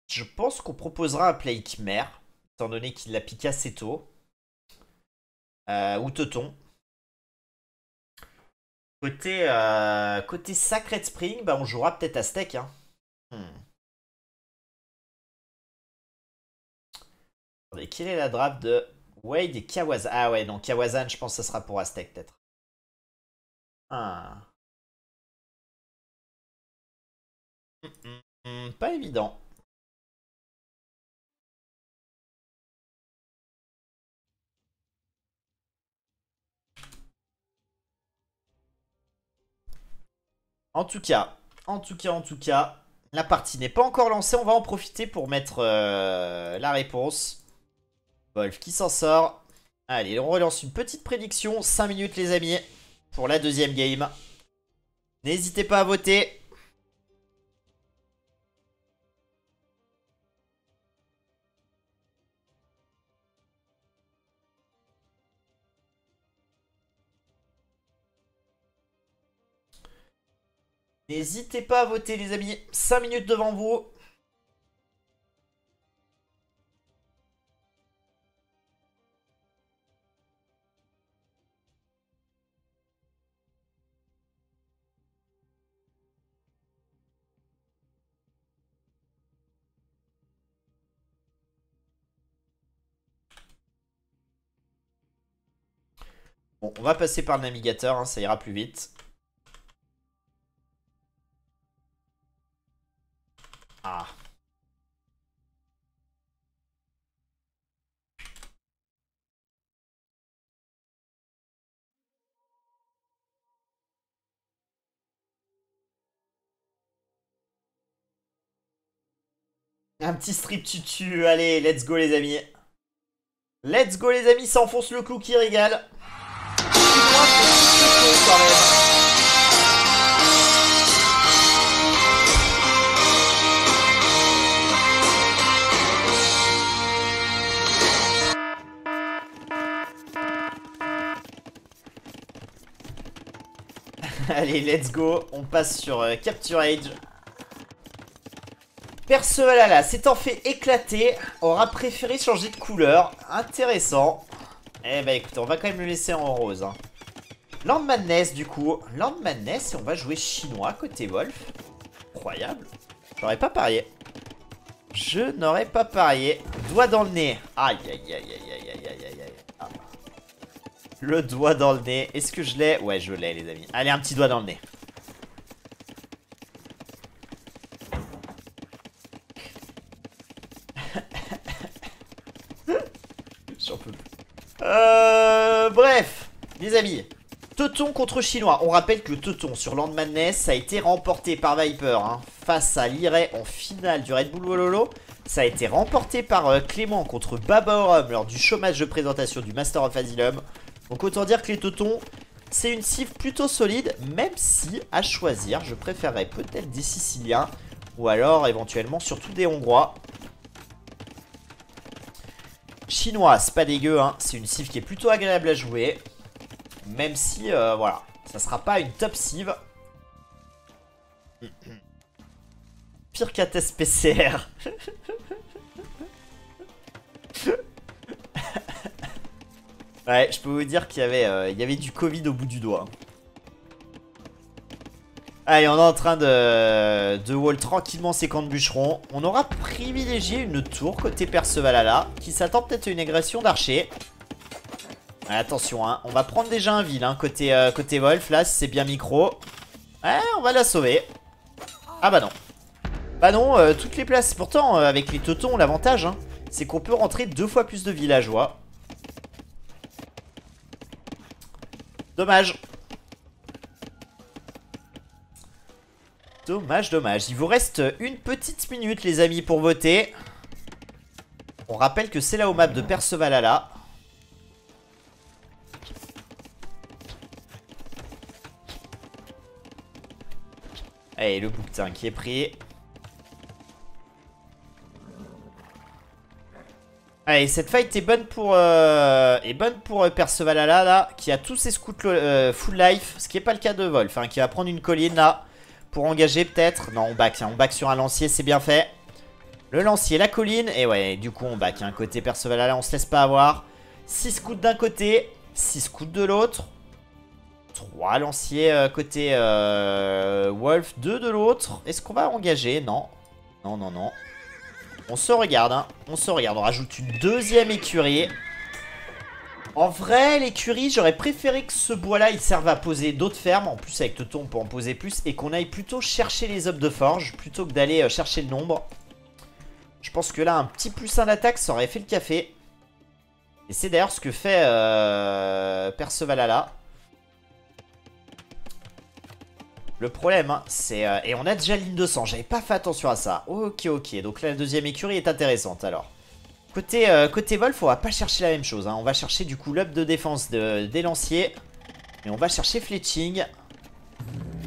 je pense qu'on proposera un play Khmer, étant donné qu'il l'a piqué assez tôt. Ou Teuton. Côté Sacred Spring, bah on jouera peut-être Aztec. Hein. Attendez, quelle est la draft de Wade et Kawazan? Ah ouais, non, Kawazan, je pense que ça sera pour Aztec peut-être. Ah. Pas évident. En tout cas, la partie n'est pas encore lancée. On va en profiter pour mettre la réponse. Wolf qui s'en sort. Allez, on relance une petite prédiction. 5 minutes les amis, pour la deuxième game. N'hésitez pas à voter. N'hésitez pas à voter les amis. 5 minutes devant vous. Bon, on va passer par le navigateur, hein, ça ira plus vite. Ah. Un petit strip tutu, allez, let's go les amis. Let's go les amis, ça enfonce le clou qui régale. Allez, let's go, on passe sur Capture Age. Percevalala s'étant fait éclater, aura préféré changer de couleur. Intéressant. Eh bah écoutez, on va quand même le laisser en rose. Hein. Land Madness du coup. Land Madness et on va jouer chinois côté Wolf. Incroyable. J'aurais pas parié. Je n'aurais pas parié. Doigt dans le nez. Aïe aïe aïe aïe aïe aïe aïe aïe aïe. Ah. Le doigt dans le nez. Est-ce que je l'ai? Ouais, je l'ai les amis. Allez, un petit doigt dans le nez. J'en peux plus. Bref, les amis. Teuton contre Chinois. On rappelle que le Teuton sur Land Madness a été remporté par Viper hein, face à Liray en finale du Red Bull Wololo. Ça a été remporté par Clément contre Baba Orum lors du chômage de présentation du Master of Asylum. Donc autant dire que les Teutons, c'est une cible plutôt solide, même si à choisir, je préférerais peut-être des Siciliens ou alors éventuellement surtout des Hongrois. Chinois, c'est pas dégueu, hein. C'est une cive qui est plutôt agréable à jouer. Même si, voilà, ça sera pas une top cive. Pire qu'un test PCR. Ouais, je peux vous dire qu'il y avait du Covid au bout du doigt. Allez, on est en train de wall tranquillement ses camps de bûcherons. On aura privilégié une tour côté Percevalala, qui s'attend peut-être à une agression d'archer. Attention, hein, on va prendre déjà un ville hein, côté Wolf, là, si c'est bien micro. Ouais, on va la sauver. Ah bah non. Bah non, toutes les places. Pourtant, avec les Teutons, l'avantage, hein, c'est qu'on peut rentrer 2 fois plus de villageois. Dommage. Dommage, dommage. Il vous reste une petite minute, les amis, pour voter. On rappelle que c'est la home map de Percevalala. Allez, le bouquetin qui est pris. Allez, cette fight est bonne pour Percevalala, là, qui a tous ses scouts full life, ce qui n'est pas le cas de Wolf, hein, qui va prendre une colline, là. Pour engager peut-être. Non, on back. On back sur un lancier, c'est bien fait. Le lancier, la colline. Et ouais, du coup, on back. Un côté Percevalala, on se laisse pas avoir. 6 scouts d'un côté. 6 scouts de l'autre. 3 lanciers côté Wolf. 2 de l'autre. Est-ce qu'on va engager? Non. Non, non, non. On se regarde. Hein. On se regarde. On rajoute une deuxième écurie. En vrai, l'écurie, j'aurais préféré que ce bois-là, il serve à poser d'autres fermes. En plus, avec Teuton, on peut en poser plus. Et qu'on aille plutôt chercher les œufs de forge, plutôt que d'aller chercher le nombre. Je pense que là, un petit +1 d'attaque, ça aurait fait le café. Et c'est d'ailleurs ce que fait Percevalala. Le problème, hein, c'est... et on a déjà ligne de sang, j'avais pas fait attention à ça. Ok, ok, donc là, la deuxième écurie est intéressante, alors. Côté Wolf, on va pas chercher la même chose, hein. On va chercher du coup l'up de défense des lanciers. Et on va chercher fletching.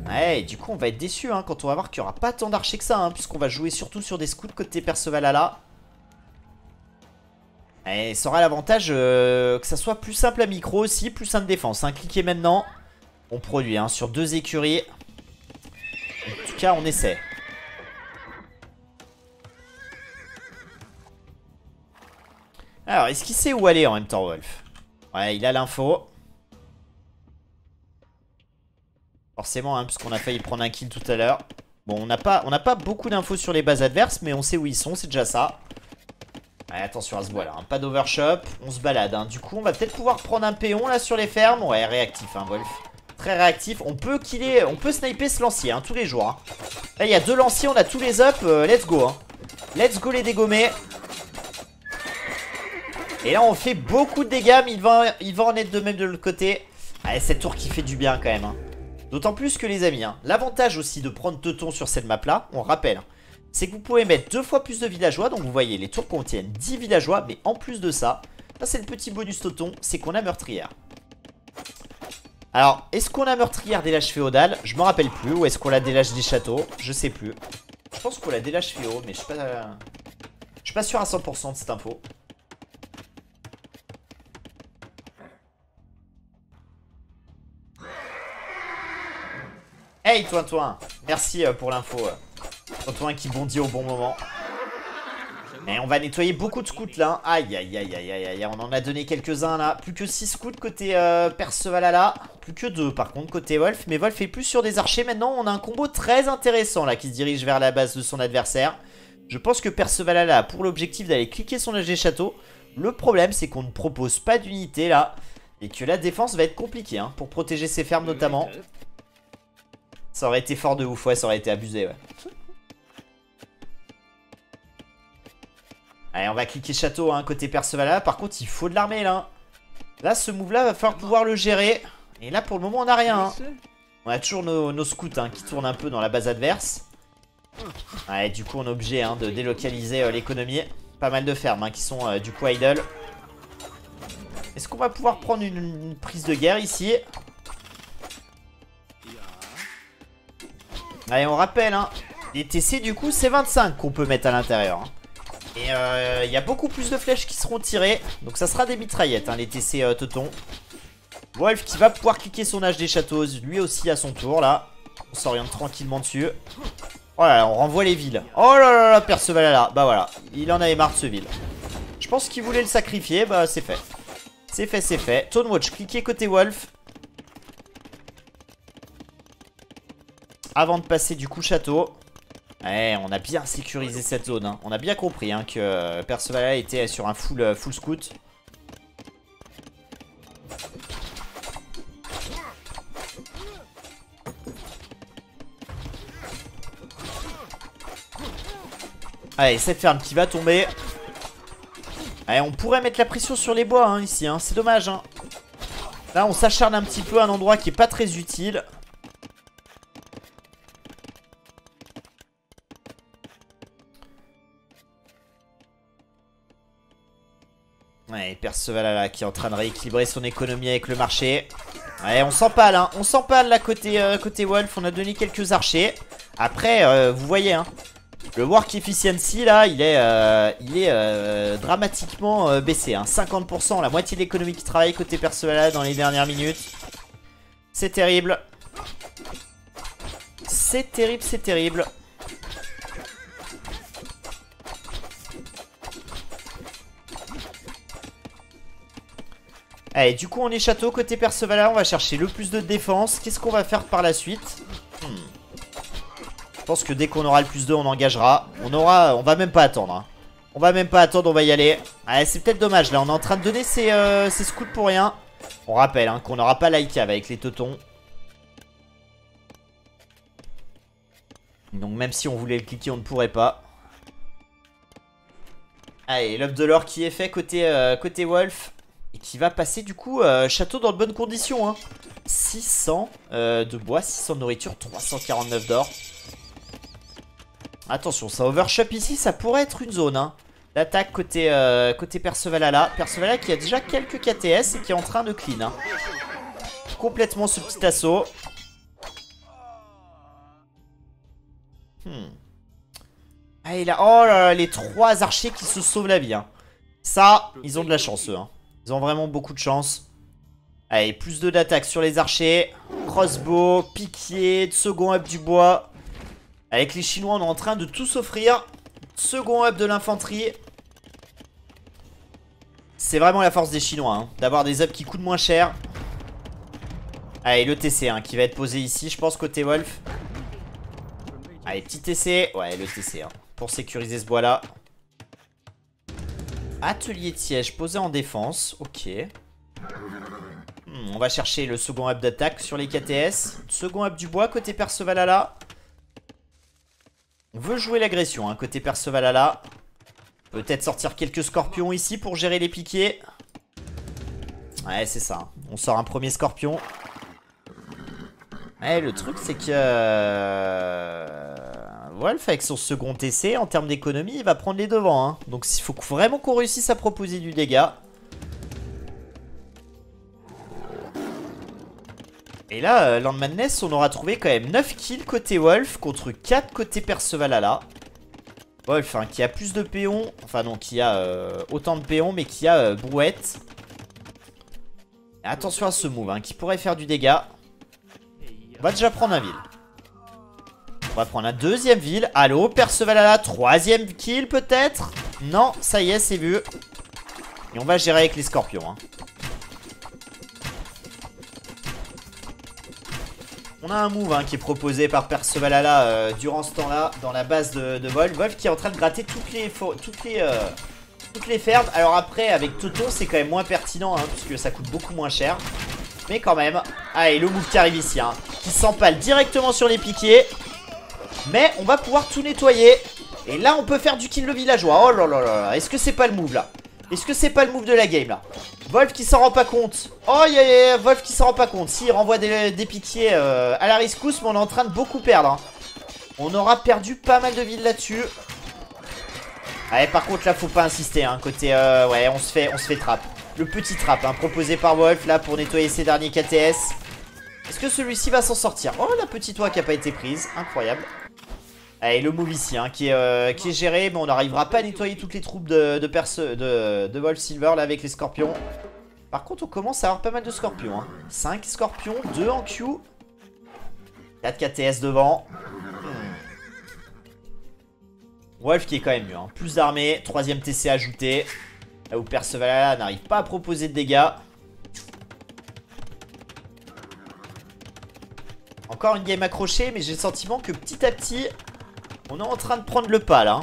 Ouais, et du coup, on va être déçu, hein, quand on va voir qu'il y aura pas tant d'archers que ça, hein, puisqu'on va jouer surtout sur des scouts côté Percevalala. Et ça aura l'avantage que ça soit plus simple à micro aussi, plus simple défense, hein. Cliquez maintenant. On produit, hein, sur 2 écuries. En tout cas, on essaie. Alors, est-ce qu'il sait où aller en même temps, Wolf? Ouais, il a l'info. Forcément, hein, puisqu'on a failli prendre un kill tout à l'heure. Bon, on n'a pas beaucoup d'infos sur les bases adverses, mais on sait où ils sont, c'est déjà ça. Ouais, attention à ce bois là, hein. Pas d'overshop, on se balade, hein. Du coup, on va peut-être pouvoir prendre un péon là sur les fermes. Ouais, réactif, hein, Wolf. Très réactif, on peut killer, on peut sniper ce lancier, hein, tous les jours, hein. Là, il y a 2 lanciers, on a tous les ups, let's go, hein. Let's go les dégommer. Et là, on fait beaucoup de dégâts, mais il va en être de même de l'autre côté. Allez, cette tour qui fait du bien quand même, hein. D'autant plus que les amis, hein, l'avantage aussi de prendre Teuton sur cette map là, on rappelle, hein, c'est que vous pouvez mettre 2 fois plus de villageois. Donc vous voyez, les tours contiennent 10 villageois, mais en plus de ça, ça c'est le petit bonus Teuton, c'est qu'on a meurtrière. Alors, est-ce qu'on a meurtrière des lâches féodales? Je me rappelle plus. Ou est-ce qu'on la délâche des châteaux? Je sais plus. Je pense qu'on la délâche féo, mais je suis pas sûr à 100% de cette info. Hey Toin, merci pour l'info. Toin qui bondit au bon moment. Et on va nettoyer beaucoup de scouts là. Aïe aïe aïe aïe aïe aïe. On en a donné quelques-uns là. Plus que 6 scouts côté Percevalala. Plus que 2 par contre côté Wolf. Mais Wolf est plus sur des archers maintenant. On a un combo très intéressant là qui se dirige vers la base de son adversaire. Je pense que Percevalala a pour l'objectif d'aller cliquer son AG château. Le problème c'est qu'on ne propose pas d'unité là. Et que la défense va être compliquée, hein, pour protéger ses fermes notamment. Ça aurait été fort de ouf, ouais, ça aurait été abusé, ouais. Allez, on va cliquer château, hein, côté Percevalala. Par contre, il faut de l'armée, là. Là, ce move-là, va falloir pouvoir le gérer. Et là, pour le moment, on n'a rien, hein. On a toujours nos scouts, hein, qui tournent un peu dans la base adverse. Ouais, du coup, on est obligé, hein, de délocaliser l'économie. Pas mal de fermes, hein, qui sont, du coup, idle. Est-ce qu'on va pouvoir prendre une prise de guerre, ici? Allez, on rappelle, hein, les TC du coup c'est 25 qu'on peut mettre à l'intérieur, hein. Et il y a beaucoup plus de flèches qui seront tirées. Donc ça sera des mitraillettes, hein, les TC Teuton. Wolf qui va pouvoir cliquer son âge des châteaux, lui aussi à son tour là. On s'oriente tranquillement dessus. Oh là là, on renvoie les villes. Oh là là là, Percevalala, bah voilà, il en avait marre de ce ville. Je pense qu'il voulait le sacrifier, bah c'est fait. C'est fait, c'est fait. Tonewatch, cliquez côté Wolf. Avant de passer du coup château. Ouais, on a bien sécurisé cette zone, hein. On a bien compris, hein, que Percevalala était sur un full scout. Allez, cette ferme qui va tomber. Allez, on pourrait mettre la pression sur les bois, hein, ici, hein. C'est dommage, hein. Là on s'acharne un petit peu à un endroit qui est pas très utile. Ouais, Percevalala qui est en train de rééquilibrer son économie avec le marché. Ouais, on s'empale, hein. On s'empale là côté Wolf. On a donné quelques archers. Après, vous voyez, hein, le work efficiency là, il est dramatiquement baissé, hein. 50%, la moitié de l'économie qui travaille côté Percevalala dans les dernières minutes. C'est terrible. C'est terrible, c'est terrible. Allez, du coup on est château côté Percevalala, on va chercher le plus de défense. Qu'est-ce qu'on va faire par la suite? Je pense que dès qu'on aura le plus 2 on engagera. On va même pas attendre, hein. On va même pas attendre, on va y aller. Allez, c'est peut-être dommage là, on est en train de donner ses scouts pour rien. On rappelle, hein, qu'on n'aura pas l'ICAV avec les teutons. Donc même si on voulait le cliquer on ne pourrait pas. Allez, l'œuf de l'or qui est fait côté Wolf. Et qui va passer du coup château dans de bonnes conditions. Hein. 600 de bois, 600 de nourriture, 349 d'or. Attention, ça overshop ici, ça pourrait être une zone. Hein. L'attaque côté, côté Percevalala. Percevalala qui a déjà quelques KTS et qui est en train de clean. Hein. Complètement ce petit assaut. Ah, et là, oh là là, les 3 archers qui se sauvent la vie. Hein. Ça, ils ont de la chance, eux. Hein. Ils ont vraiment beaucoup de chance. Allez, plus 2 d'attaque sur les archers. Crossbow, piquier, second up du bois. Avec les Chinois, on est en train de tout s'offrir. Second up de l'infanterie. C'est vraiment la force des Chinois, hein, d'avoir des ups qui coûtent moins cher. Allez, le TC hein, qui va être posé ici, je pense, côté Wolf. Allez, petit TC. Ouais, le TC, hein, pour sécuriser ce bois-là. Atelier de siège posé en défense. Ok. On va chercher le second up d'attaque sur les KTS. Second up du bois côté Percevalala. On veut jouer l'agression hein, côté Percevalala. Peut-être sortir quelques scorpions ici pour gérer les piquets. Ouais, c'est ça. On sort un premier scorpion. Ouais, le truc, c'est que... Wolf, avec son second TC, en termes d'économie, il va prendre les devants. Hein. Donc, il faut vraiment qu'on réussisse à proposer du dégât. Et là, Land Madness, on aura trouvé quand même 9 kills côté Wolf contre 4 côté Percevalala. Wolf, hein, qui a plus de péons. Enfin, non, qui a autant de péons, mais qui a brouette. Et attention à ce move, hein, qui pourrait faire du dégât. On va déjà prendre un ville. On va prendre un deuxième ville. Allô, Percevalala, troisième kill peut-être? Non, ça y est, c'est vu. Et on va gérer avec les scorpions. Hein. On a un move hein, qui est proposé par Percevalala durant ce temps-là, dans la base de Wolf. Wolf qui est en train de gratter toutes les fermes. Alors après, avec Toto, c'est quand même moins pertinent, hein, puisque ça coûte beaucoup moins cher. Mais quand même, allez, le move qui arrive ici, hein, qui s'empale directement sur les piquets. Mais on va pouvoir tout nettoyer. Et là, on peut faire du kill le villageois. Oh là là là, est-ce que c'est pas le move là? Est-ce que c'est pas le move de la game là? Wolf qui s'en rend pas compte. Oh yeah, Wolf qui s'en rend pas compte. Si, il renvoie des piquiers à la rescousse, mais on est en train de beaucoup perdre. Hein. On aura perdu pas mal de villes là-dessus. Ouais, par contre, là, faut pas insister. Hein, côté, ouais, on se fait trap. Le petit trap hein, proposé par Wolf là pour nettoyer ses derniers KTS. Est-ce que celui-ci va s'en sortir? Oh, la petite oie qui a pas été prise. Incroyable. Allez, le move ici hein, qui est géré. Mais on n'arrivera pas à nettoyer toutes les troupes de Wolf Silver là avec les scorpions. Par contre, on commence à avoir pas mal de scorpions. Hein. 5 scorpions, 2 en Q. 4 KTS devant. Wolf qui est quand même mieux. Hein. Plus d'armée, 3ème TC ajouté. Là où Percevalala n'arrive pas à proposer de dégâts. Encore une game accrochée, mais j'ai le sentiment que petit à petit, on est en train de prendre le pas là.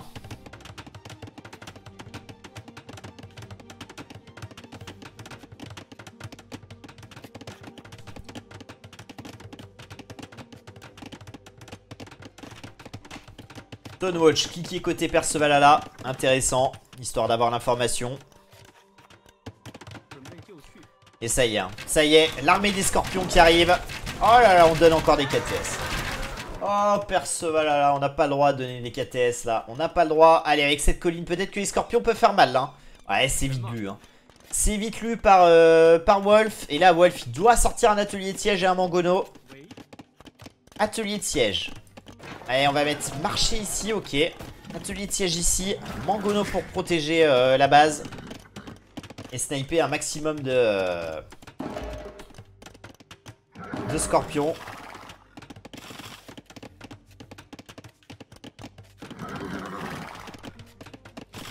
Stonewatch qui est côté Percevalala. Intéressant, histoire d'avoir l'information. Et ça y est, l'armée des scorpions qui arrive. Oh là là, on donne encore des KTS. Oh, Percevalala, on n'a pas le droit de donner des KTS là. On n'a pas le droit. Allez, avec cette colline, peut-être que les scorpions peuvent faire mal là. Ouais, c'est vite lu. Hein. C'est vite lu par Wolf. Et là, Wolf, il doit sortir un atelier de siège et un mangono. Atelier de siège. Allez, on va mettre marché ici, ok. Atelier de siège ici. Mangono pour protéger la base. Et sniper un maximum de scorpions.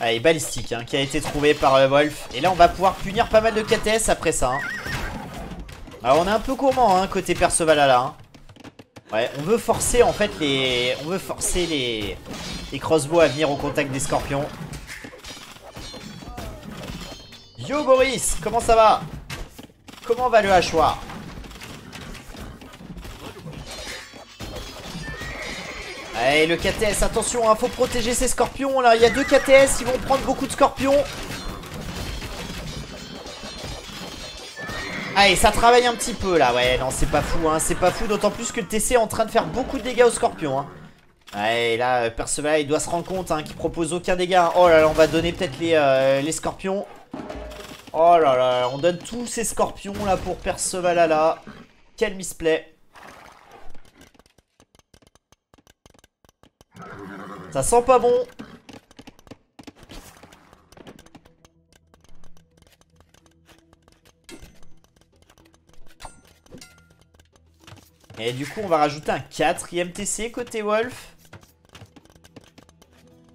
Allez, balistique hein, qui a été trouvé par Wolf. Et là, on va pouvoir punir pas mal de KTS après ça. Hein. Alors, on est un peu gourmand hein, côté Percevalala. Hein. Ouais, on veut forcer en fait les... On veut forcer les crossbows à venir au contact des scorpions. Yo Boris, comment ça va? Comment va le hachoir? Allez, le KTS, attention, hein, faut protéger ces scorpions là. Il y a 2 KTS, ils vont prendre beaucoup de scorpions. Allez, ça travaille un petit peu là. Ouais, non, c'est pas fou, hein. C'est pas fou, d'autant plus que le TC est en train de faire beaucoup de dégâts au scorpion, hein. Ouais, là, Perceval, il doit se rendre compte hein, qu'il propose aucun dégât. Oh là là, on va donner peut-être les scorpions. Oh là là, on donne tous ces scorpions là pour Perceval là. Quel misplay. Ça sent pas bon. Et du coup, on va rajouter un 4ème TC côté Wolf.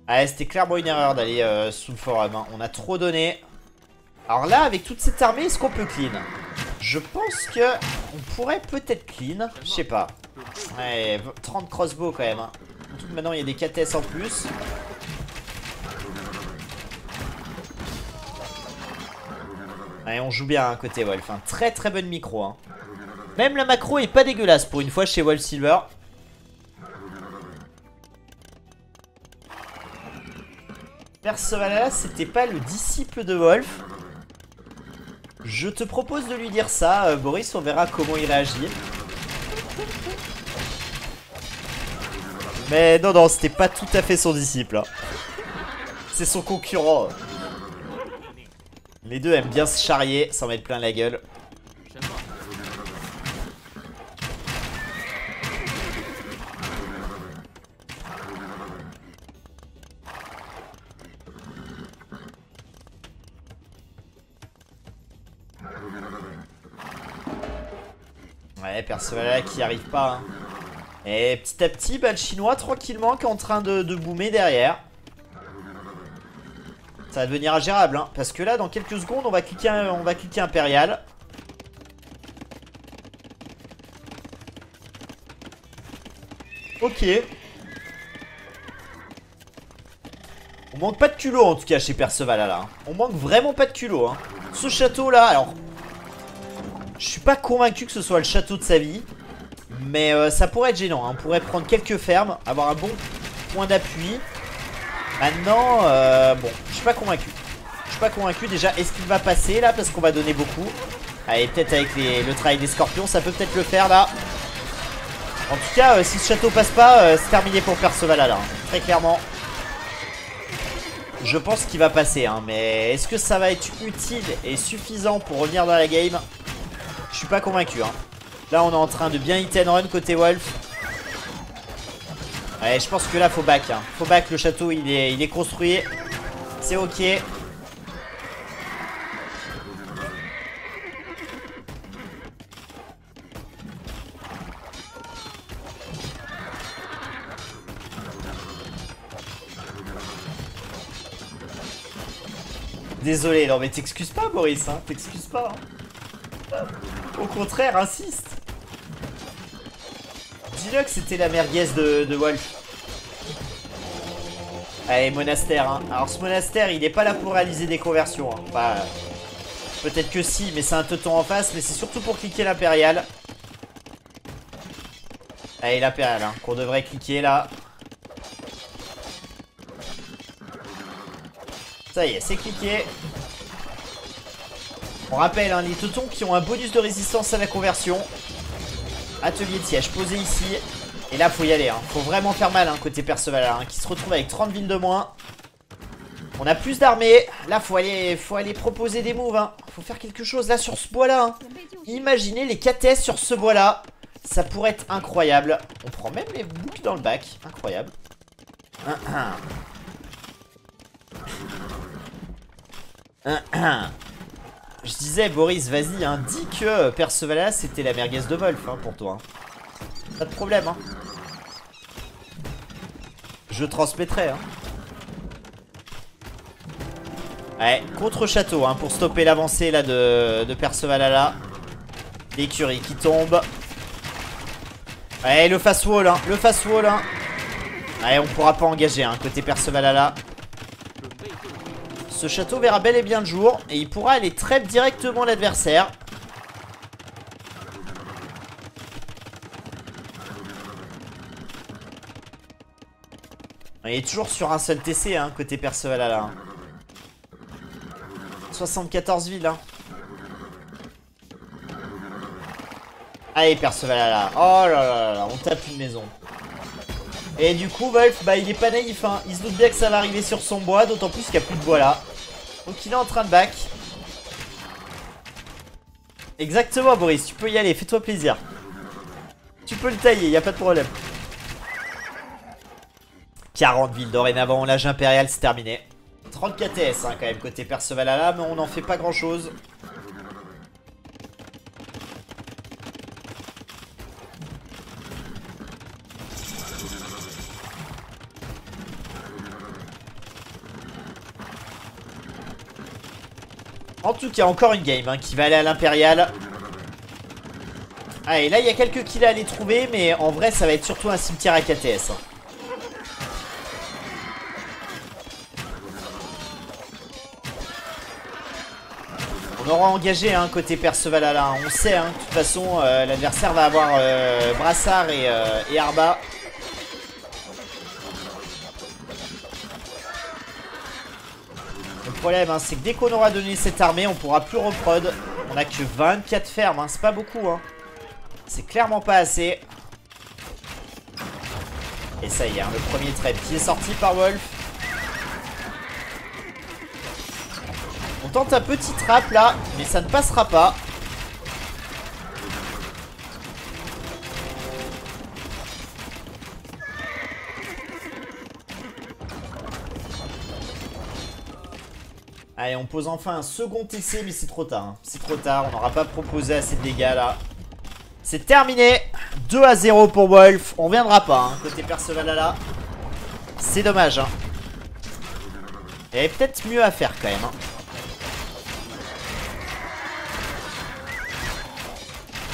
Ah, c'était clairement une erreur d'aller sous le forum. Hein. On a trop donné. Alors là, avec toute cette armée, est-ce qu'on peut clean? Je pense que on pourrait peut-être clean. Je sais pas. Ouais, 30 crossbow quand même. Hein. Surtout que maintenant, il y a des KTS en plus. Ouais, on joue bien hein, côté Wolf. Hein. Très très bonne micro. Hein. Même la macro est pas dégueulasse pour une fois chez Wolf Silver. Perceval, c'était pas le disciple de Wolf. Je te propose de lui dire ça, Boris, on verra comment il réagit. Mais non, non, c'était pas tout à fait son disciple. Hein. C'est son concurrent. Les deux aiment bien se charrier, s'en mettre plein la gueule. Ouais, Perceval qui arrive pas. Hein. Et petit à petit, bah, le chinois tranquillement qui est en train de boomer derrière. Ça va devenir ingérable, hein, parce que là, dans quelques secondes, on va cliquer Impérial. Ok. On manque pas de culot en tout cas chez Perceval là. Hein. On manque vraiment pas de culot. Hein. Ce château là, alors... Je suis pas convaincu que ce soit le château de sa vie. Mais ça pourrait être gênant. Hein. On pourrait prendre quelques fermes, avoir un bon point d'appui. Maintenant, bon, je suis pas convaincu. Je suis pas convaincu déjà. Est-ce qu'il va passer là? Parce qu'on va donner beaucoup. Allez, peut-être avec le travail des scorpions, ça peut peut-être le faire là. En tout cas, si ce château passe pas, c'est terminé pour Perceval là. Hein. Très clairement. Je pense qu'il va passer. Hein. Mais est-ce que ça va être utile et suffisant pour revenir dans la game? Je suis pas convaincu. Hein. Là, on est en train de bien hit and run côté Wolf. Ouais, je pense que là, faut back. Hein. Faut back, le château, il est construit. C'est ok. Désolé, non mais t'excuses pas, Boris. Hein. T'excuses pas. Hein. Au contraire, insiste. Dis-le que c'était la merguez de Wolf. Allez, monastère. Hein. Alors ce monastère, il n'est pas là pour réaliser des conversions. Hein. Enfin, peut-être que si, mais c'est un teuton en face. Mais c'est surtout pour cliquer l'impérial. Allez, l'impérial, hein, qu'on devrait cliquer là. Ça y est, c'est cliqué. On rappelle, hein, les teutons qui ont un bonus de résistance à la conversion. Atelier de siège posé ici. Et là, faut y aller. Hein. Faut vraiment faire mal, hein, côté Perceval, hein, qui se retrouve avec 30 villes de moins. On a plus d'armées. Là, faut aller proposer des moves. Hein. Faut faire quelque chose là sur ce bois-là. Hein. Imaginez les KTS sur ce bois-là. Ça pourrait être incroyable. On prend même les boucles dans le bac. Incroyable. Je disais, Boris, vas-y, hein, dis que Perceval c'était la merguez de Wolf hein, pour toi. Hein. Pas de problème. Hein. Je transmettrai. Hein. Ouais, contre-château hein, pour stopper l'avancée là de Perceval là. L'écurie qui tombe. Ouais, le fast wall. Hein, le fast wall. Hein. Ouais, on pourra pas engager hein, côté Perceval là. Ce château verra bel et bien le jour. Et il pourra aller trap directement l'adversaire. Il est toujours sur un seul TC hein, côté Perceval là. 74 villes hein. Allez, Perceval, oh là là, on tape une maison. Et du coup, Wolf, bah il est pas naïf, hein. Il se doute bien que ça va arriver sur son bois, d'autant plus qu'il n'y a plus de bois là. Donc il est en train de back. Exactement, Boris, tu peux y aller, fais-toi plaisir. Tu peux le tailler, y a pas de problème. 40 villes dorénavant, l'âge impérial, c'est terminé. 30 KTS hein, quand même côté Perceval, mais on n'en fait pas grand chose. En tout cas, encore une game hein, qui va aller à l'impérial. Ah, et là, il y a quelques kills à aller trouver, mais en vrai, ça va être surtout un cimetière à KTS. Hein. On aura engagé hein, côté Perceval, hein. On sait, hein, de toute façon, l'adversaire va avoir Brassard et Arba. Le problème, hein, c'est que dès qu'on aura donné cette armée, on pourra plus reprod. On a que 24 fermes, hein, c'est pas beaucoup. Hein. C'est clairement pas assez. Et ça y est, hein, le premier trade qui est sorti par Wolf. On tente un petit trap là, mais ça ne passera pas. Allez, on pose enfin un second TC, mais c'est trop tard. Hein. C'est trop tard, on n'aura pas proposé assez de dégâts là. C'est terminé. 2-0 pour Wolf. On reviendra pas, hein, côté Perceval là. C'est dommage. Hein. Il y avait peut-être mieux à faire quand même. Hein.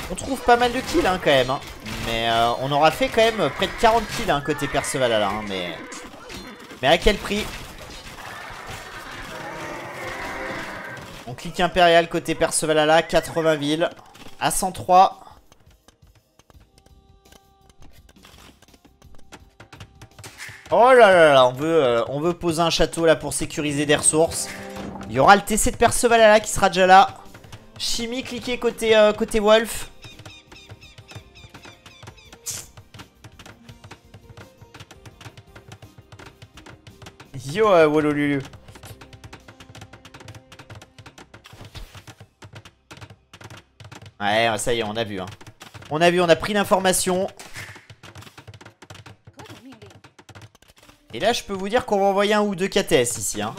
On trouve pas mal de kills hein, quand même. Hein. Mais on aura fait quand même près de 40 kills hein, côté Perceval là. Hein, mais à quel prix? On clique impérial côté Perceval 80 villes. À 103. Oh là là là, on veut poser un château là pour sécuriser des ressources. Il y aura le TC de Perceval qui sera déjà là. Chimie cliquez côté Wolf. Yo Wololulu. Ouais, ça y est, on a vu. Hein. On a pris l'information. Et là, je peux vous dire qu'on va envoyer un ou deux KTS ici. Hein.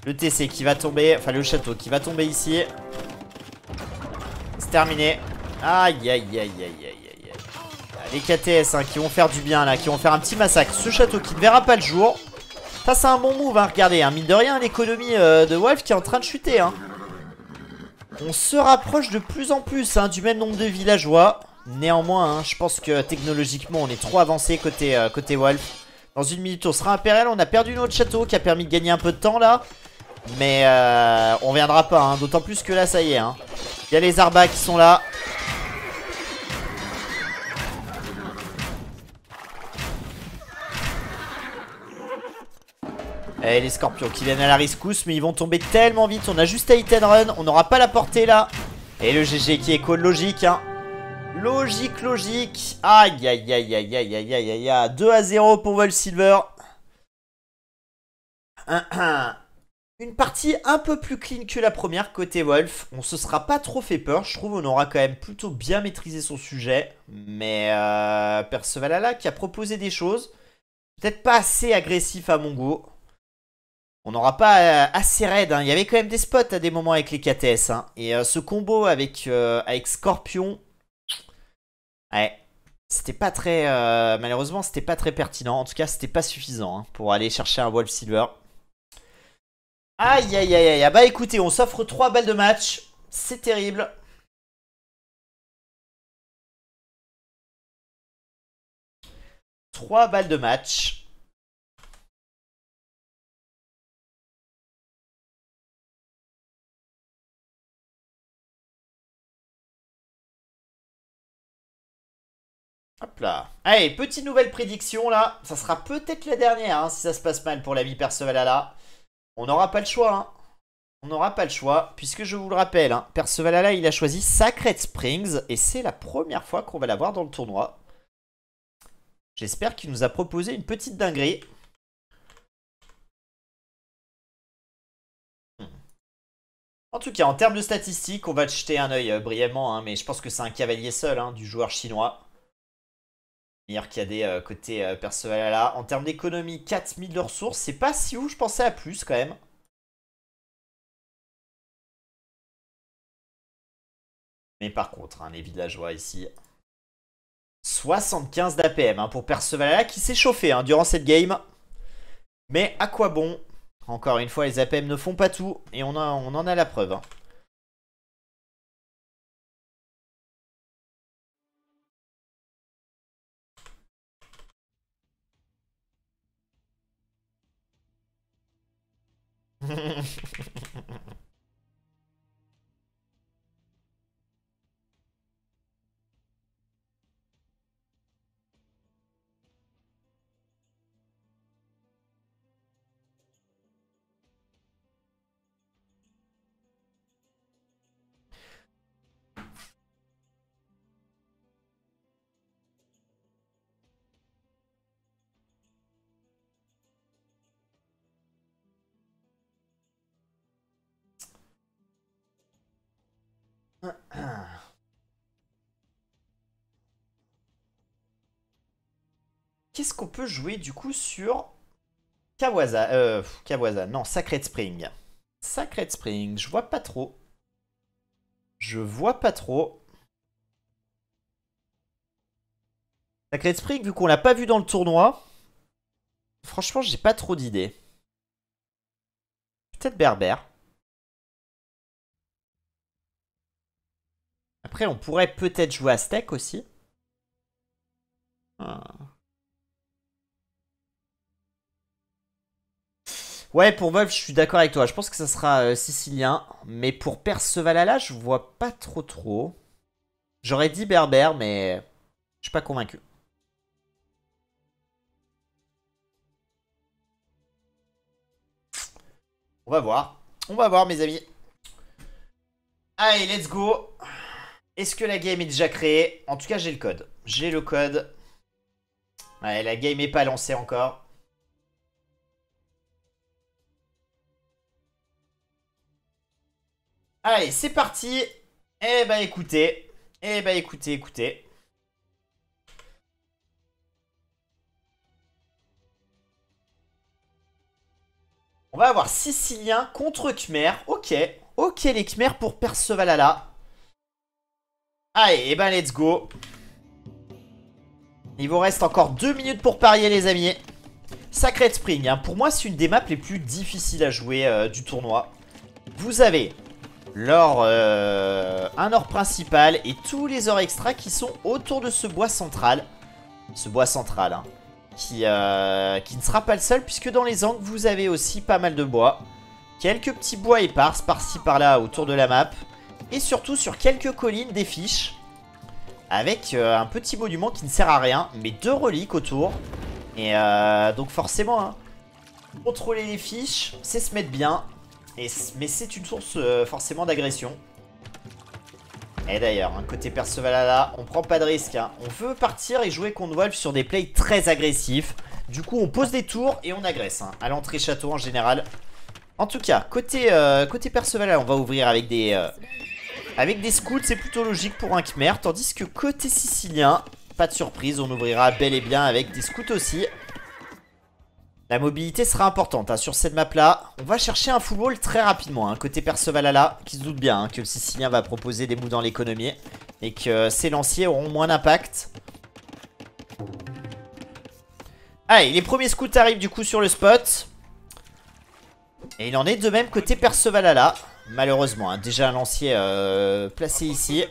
Le TC qui va tomber, enfin le château qui va tomber ici. C'est terminé. Aïe, aïe, aïe, aïe, aïe, aïe. Les KTS hein, qui vont faire du bien là, qui vont faire un petit massacre. Ce château qui ne verra pas le jour. Ça, c'est un bon move, hein, regardez. Hein. Mine de rien, l'économie de Wolf qui est en train de chuter. Hein. On se rapproche de plus en plus hein, du même nombre de villageois. Néanmoins, hein, je pense que technologiquement, on est trop avancé côté Wolf. Dans une minute, on sera impérial. On a perdu notre château qui a permis de gagner un peu de temps là. Mais on reviendra pas. Hein, d'autant plus que là, ça y est. Hein. Il y a les Arbas qui sont là. Et les scorpions qui viennent à la rescousse, mais ils vont tomber tellement vite. On a juste à hit and run, on n'aura pas la portée là. Et le GG qui est call logique hein. Logique, logique. Aïe aïe aïe aïe aïe aïe aïe aïe. 2-0 pour Wolf Silver. Une partie un peu plus clean que la première côté Wolf. On se sera pas trop fait peur. Je trouve on aura quand même plutôt bien maîtrisé son sujet. Mais Perceval qui a proposé des choses. Peut-être pas assez agressif à mon goût. On n'aura pas assez raid. Hein. Il y avait quand même des spots à des moments avec les KTS. Hein. Et ce combo avec Scorpion. Ouais. C'était pas très. Malheureusement, c'était pas très pertinent. En tout cas, c'était pas suffisant hein, pour aller chercher un Wolf Silver. Aïe aïe aïe aïe. Bah écoutez, on s'offre 3 balles de match. C'est terrible. Trois balles de match. Hop là. Allez, petite nouvelle prédiction là. Ça sera peut-être la dernière hein, si ça se passe mal pour l'ami Perceval là. On n'aura pas le choix. Hein. On n'aura pas le choix, puisque je vous le rappelle, hein, Percevalala, il a choisi Sacred Springs, et c'est la première fois qu'on va l'avoir dans le tournoi. J'espère qu'il nous a proposé une petite dinguerie. En tout cas, en termes de statistiques, on va jeter un œil brièvement, hein, mais je pense que c'est un cavalier seul hein, du joueur chinois. Meilleur KD côté Percevalala. En termes d'économie, 4000 de ressources, c'est pas si ouf, je pensais à plus quand même. Mais par contre, hein, les villageois ici, 75 d'APM hein, pour Percevalala qui s'est chauffé hein, durant cette game. Mais à quoi bon? Encore une fois, les APM ne font pas tout et on en a la preuve. Hein. Qu'est-ce qu'on peut jouer du coup sur Kawaza, non, Sacred Spring. Sacred Spring, je vois pas trop. Je vois pas trop. Sacred Spring, vu qu'on l'a pas vu dans le tournoi, franchement, j'ai pas trop d'idées. Peut-être Berbère. Après, on pourrait peut-être jouer Aztec aussi. Ah. Ouais, pour Wolf, je suis d'accord avec toi. Je pense que ça sera sicilien. Mais pour Percevalala, je vois pas trop. J'aurais dit Berbère, mais je suis pas convaincu. On va voir. On va voir, mes amis. Allez, let's go. Est-ce que la game est déjà créée? En tout cas, j'ai le code. J'ai le code. Ouais, la game est pas lancée encore. Allez, c'est parti. Eh bah écoutez. Écoutez. On va avoir Sicilien contre Khmer. Ok. Ok, les Khmer pour Percevalala. Allez, et ben let's go. Il vous reste encore 2 minutes pour parier, les amis. Sacred Spring, hein. Pour moi, c'est une des maps les plus difficiles à jouer du tournoi. Vous avez l'or, un or principal et tous les ors extras qui sont autour de ce bois central. Ce bois central, hein, qui ne sera pas le seul, puisque dans les angles, vous avez aussi pas mal de bois. Quelques petits bois épars, par-ci, par-là, autour de la map. Et surtout sur quelques collines, des fiches. Avec un petit monument qui ne sert à rien, mais 2 reliques autour. Et donc forcément, hein, contrôler les fiches, c'est se mettre bien. Mais c'est une source forcément d'agression. Et d'ailleurs, hein, côté Percevalala, on prend pas de risque. Hein. On veut partir et jouer contre Wolf sur des plays très agressifs. Du coup, on pose des tours et on agresse. Hein, à l'entrée château en général. En tout cas, côté Percevalala, on va ouvrir avec des scouts. C'est plutôt logique pour un Khmer. Tandis que côté sicilien, pas de surprise, on ouvrira bel et bien avec des scouts aussi. La mobilité sera importante hein, sur cette map là. On va chercher un full wall très rapidement hein, côté Percevalala, qui se doute bien hein, que le Sicilien va proposer des moves dans l'économie et que ses lanciers auront moins d'impact. Allez, les premiers scouts arrivent du coup sur le spot. Et il en est de même côté Percevalala. Malheureusement, hein, déjà un lancier placé ici.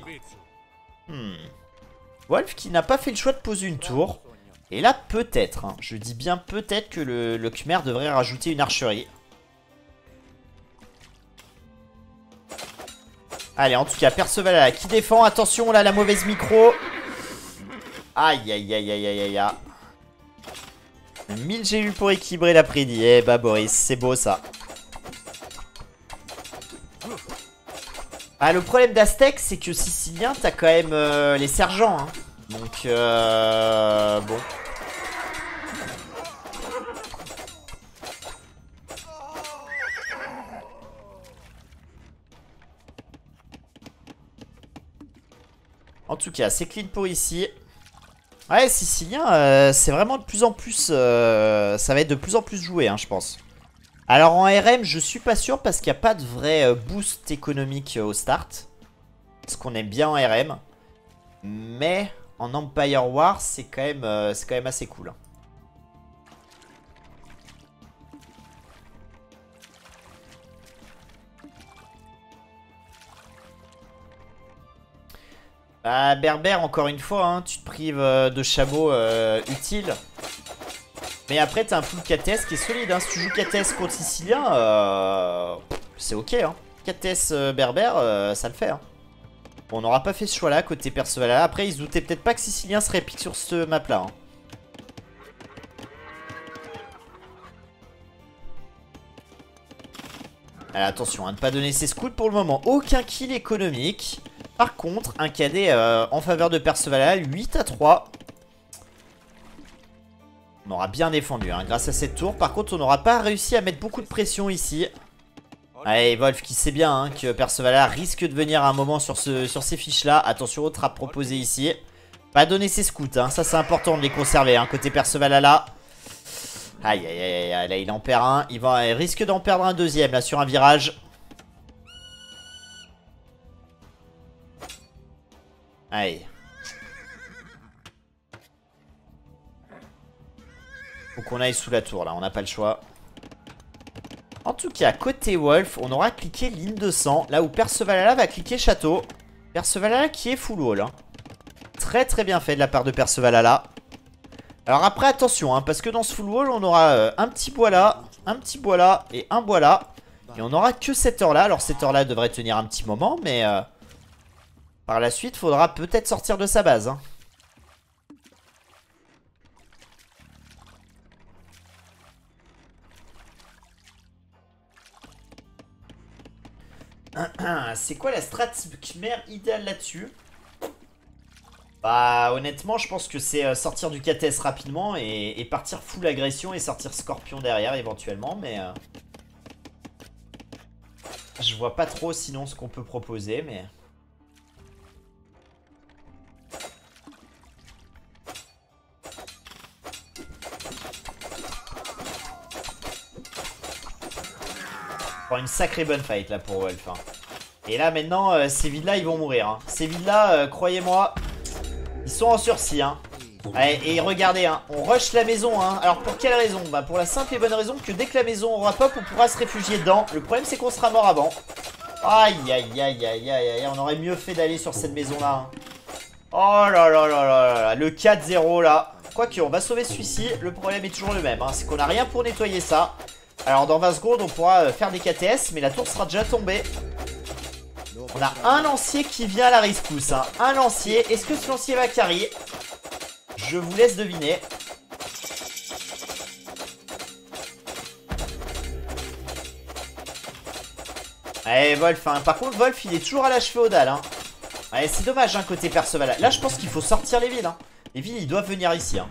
Wolf qui n'a pas fait le choix de poser une tour. Et là, peut-être, hein, je dis bien peut-être que le Khmer devrait rajouter une archerie. Allez, en tout cas, Percevalala qui défend. Attention, là, la mauvaise micro. Aïe, aïe, aïe, aïe, aïe, aïe. 1000 GU pour équilibrer l'après-midi. Eh bah, Boris, c'est beau, ça. Ah, le problème d'Aztec, c'est que Sicilien, t'as quand même les sergents. Hein. Donc, bon. En tout cas, c'est clean pour ici. Ouais, Sicilien, c'est vraiment de plus en plus... ça va être de plus en plus joué, hein, je pense. Alors en RM, je suis pas sûr parce qu'il n'y a pas de vrai boost économique au start. Parce qu'on aime bien en RM. Mais en Empire War, c'est quand même assez cool. Bah, Berbère, encore une fois, hein, tu te prives de chameaux utiles. Mais après, t'as un full KTS qui est solide. Hein. Si tu joues KTS contre Sicilien, c'est ok. Hein. KTS Berbère, ça le fait. Hein. Bon, on n'aura pas fait ce choix-là côté Perceval. Après, ils se doutaient peut-être pas que Sicilien serait pique sur ce map-là. Hein. Alors, attention, à ne pas donner ses scouts pour le moment. Aucun kill économique. Par contre, un cadet en faveur de Perceval, 8 à 3. On aura bien défendu hein, grâce à cette tour. Par contre, on n'aura pas réussi à mettre beaucoup de pression ici. Allez, Wolf qui sait bien hein, que Perceval risque de venir à un moment sur ces fiches-là. Attention aux trappes proposées ici. Pas donner ses scouts, hein. Ça c'est important de les conserver. Hein, côté Perceval là. Aïe, aïe, aïe, aïe, là il en perd un. Il risque d'en perdre un deuxième là sur un virage. Aïe. Faut qu'on aille sous la tour là, on n'a pas le choix. En tout cas, côté Wolf, on aura cliqué ligne de sang. Là où Perceval va cliquer château. Perceval qui est full wall. Hein. Très très bien fait de la part de Perceval. Alors après attention, hein, parce que dans ce full wall, on aura un petit bois là, un petit bois là et un bois là. Et on n'aura que cette heure là. Alors cette heure là devrait tenir un petit moment, mais par la suite, faudra peut-être sortir de sa base. Hein. C'est quoi la strat Khmer idéale là-dessus? Bah honnêtement je pense que c'est sortir du KTS rapidement et partir full agression et sortir Scorpion derrière éventuellement. Mais je vois pas trop sinon ce qu'on peut proposer mais... Bon, une sacrée bonne fight là pour Wolf. Hein. Et là maintenant, ces villes-là ils vont mourir. Hein. Ces villes-là, croyez-moi, ils sont en sursis. Hein. Allez, et regardez, hein, on rush la maison. Hein. Alors pour quelle raison? Bah pour la simple et bonne raison que dès que la maison aura pop, on pourra se réfugier dedans. Le problème c'est qu'on sera mort avant. Aïe aïe aïe aïe aïe aïe, on aurait mieux fait d'aller sur cette maison-là. Hein. Oh là là là là là, le 4-0 là. Quoique, on va sauver celui-ci. Le problème est toujours le même, hein. C'est qu'on n'a rien pour nettoyer ça. Alors dans 20 secondes on pourra faire des KTS. Mais la tour sera déjà tombée. On a un lancier qui vient à la rescousse hein. Un lancier, est-ce que ce lancier va carry? Je vous laisse deviner. Allez Wolf hein. Par contre Wolf il est toujours à l'âge féodal hein. Allez c'est dommage hein, côté Perceval. Là je pense qu'il faut sortir les villes hein. Les villes ils doivent venir ici hein.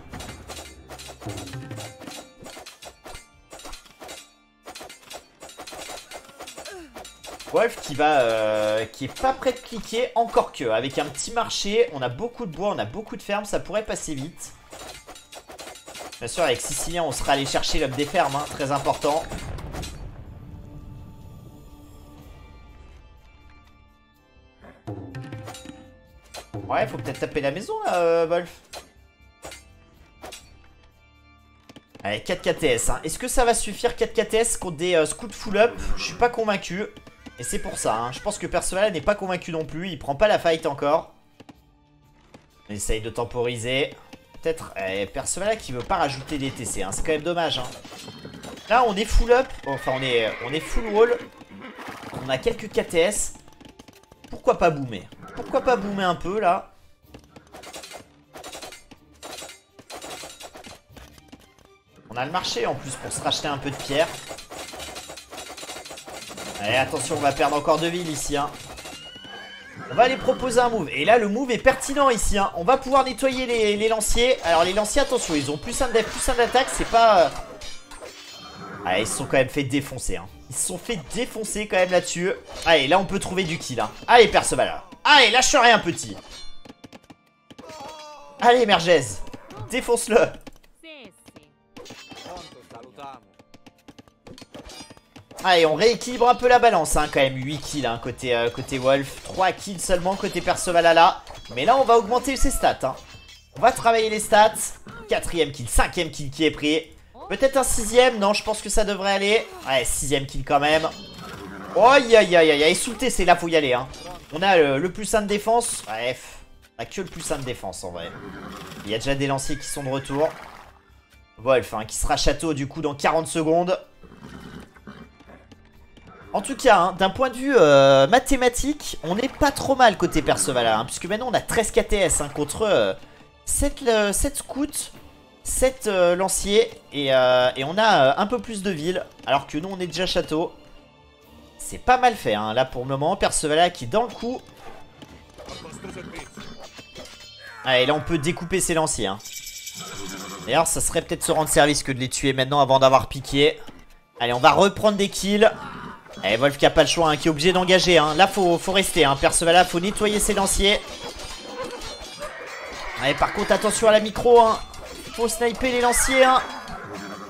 Wolf qui est pas prêt de cliquer, encore que avec un petit marché, on a beaucoup de bois, on a beaucoup de fermes, ça pourrait passer vite. Bien sûr avec Sicilien on sera allé chercher l'homme des fermes, hein, très important. Ouais faut peut-être taper la maison là Wolf. Allez 4 KTS, hein. Est-ce que ça va suffire 4 KTS contre des scouts full up? Je suis pas convaincu. Et c'est pour ça, hein. Je pense que Perceval n'est pas convaincu non plus. Il prend pas la fight encore. On essaye de temporiser. Peut-être Perceval qui veut pas rajouter des TC. Hein. C'est quand même dommage. Hein. Là, on est full up. Enfin, on est full wall. On a quelques KTS. Pourquoi pas boomer? Pourquoi pas boomer un peu là? On a le marché en plus pour se racheter un peu de pierre. Allez, attention, on va perdre encore 2 villes ici. Hein. On va aller proposer un move. Et là, le move est pertinent ici. Hein. On va pouvoir nettoyer les lanciers. Alors, les lanciers, attention, ils ont plus un def, plus un d'attaque. C'est pas... Ah, ils se sont quand même fait défoncer. Hein. Ils se sont fait défoncer quand même là-dessus. Allez, là, on peut trouver du kill. Hein. Allez, Perceval. Allez, lâche rien, petit. Allez, Mergez. Défonce-le. Allez, on rééquilibre un peu la balance, hein, quand même. 8 kills, hein, côté Wolf. 3 kills seulement côté Percevalala. Mais là, on va augmenter ses stats. Hein. On va travailler les stats. 4ème kill, 5ème kill qui est pris. Peut-être un 6ème. Non, je pense que ça devrait aller. Ouais, 6ème kill quand même. Aïe, aïe, aïe, aïe. Sous le TC, là, faut y aller. Hein. On a le plus 1 de défense. Bref. On a que le plus 1 de défense, en vrai. Il y a déjà des lanciers qui sont de retour. Wolf, hein, qui sera château, du coup, dans 40 secondes. En tout cas, hein, d'un point de vue mathématique, on n'est pas trop mal côté Perceval, hein, puisque maintenant on a 13 KTS hein, contre 7 scouts, 7 lanciers, et on a un peu plus de villes, alors que nous on est déjà château. C'est pas mal fait, hein, là pour le moment, Perceval qui est dans le coup. Allez, là on peut découper ses lanciers. Hein. D'ailleurs, ça serait peut-être se rendre service que de les tuer maintenant avant d'avoir piqué. Allez, on va reprendre des kills. Allez, Wolf qui a pas le choix, hein, qui est obligé d'engager. Hein. Là, faut rester. Hein. Perceval, faut nettoyer ses lanciers. Allez, par contre, attention à la micro. Hein. Faut sniper les lanciers. Hein.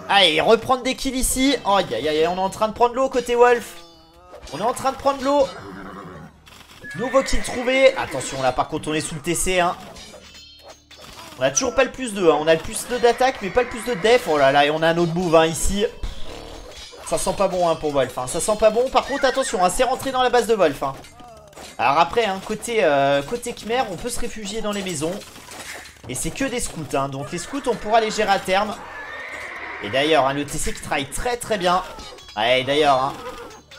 Allez, reprendre des kills ici. Oh, aïe, aïe, aïe, on est en train de prendre l'eau côté Wolf. On est en train de prendre l'eau. Nouveau kill trouvé. Attention, là, par contre, on est sous le TC. Hein. On a toujours pas le plus 2. Hein. On a le plus 2 d'attaque, mais pas le plus de def. Oh là là, et on a un autre move hein, ici. Ça sent pas bon hein, pour Wolf, hein. Ça sent pas bon. Par contre attention, hein, c'est rentré dans la base de Wolf hein. Alors après, hein, côté Khmer, on peut se réfugier dans les maisons. Et c'est que des scouts hein. Donc les scouts, on pourra les gérer à terme. Et d'ailleurs, hein, le TC qui travaille très très bien. Allez, d'ailleurs,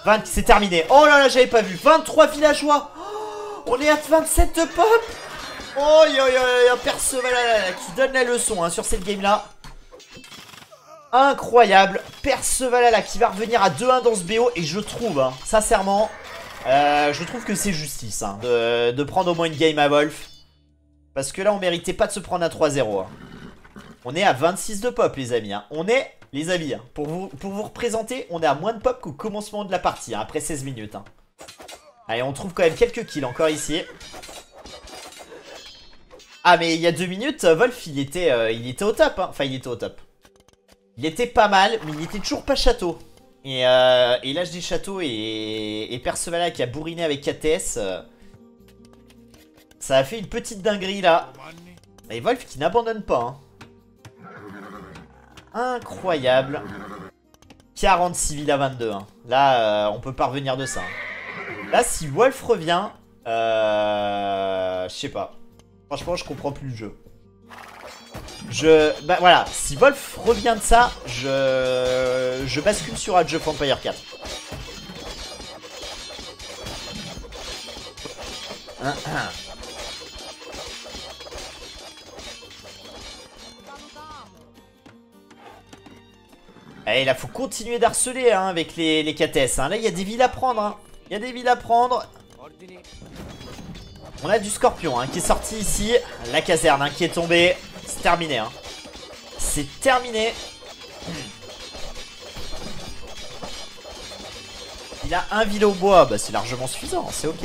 hein, c'est terminé. Oh là là, j'avais pas vu. 23 villageois. Oh, on est à 27 de pop. Oh, Perceval qui donne la leçon hein, sur cette game là. Incroyable. Perceval qui va revenir à 2-1 dans ce BO. Et je trouve, hein, sincèrement, je trouve que c'est justice hein, de prendre au moins une game à Wolf. Parce que là, on méritait pas de se prendre à 3-0. Hein. On est à 26 de pop, les amis. Hein. On est, les amis, hein, pour vous représenter, on est à moins de pop qu'au commencement de la partie, hein, après 16 minutes. Hein. Allez, on trouve quand même quelques kills encore ici. Ah, mais il y a 2 minutes, Wolf, il était au top. Hein. Enfin, il était au top. Il était pas mal, mais il était toujours pas château. Et là, je dis château et Perceval qui a bourriné avec KTS. Ça a fait une petite dinguerie là. Et Wolf qui n'abandonne pas. Hein. Incroyable. 46 villes à 22. Hein. Là, on peut pas revenir de ça. Hein. Là, si Wolf revient, je sais pas. Franchement, je comprends plus le jeu. Bah voilà, si Wolf revient de ça, je bascule sur Age of Empires 4. Allez, là, faut continuer d'harceler hein, avec les KTS. Hein. Là, il y a des villes à prendre. Hein. Il y a des villes à prendre. On a du Scorpion hein, qui est sorti ici. La caserne hein, qui est tombée. C'est terminé. Hein. C'est terminé. Il a un ville au bois. Bah, c'est largement suffisant. C'est ok.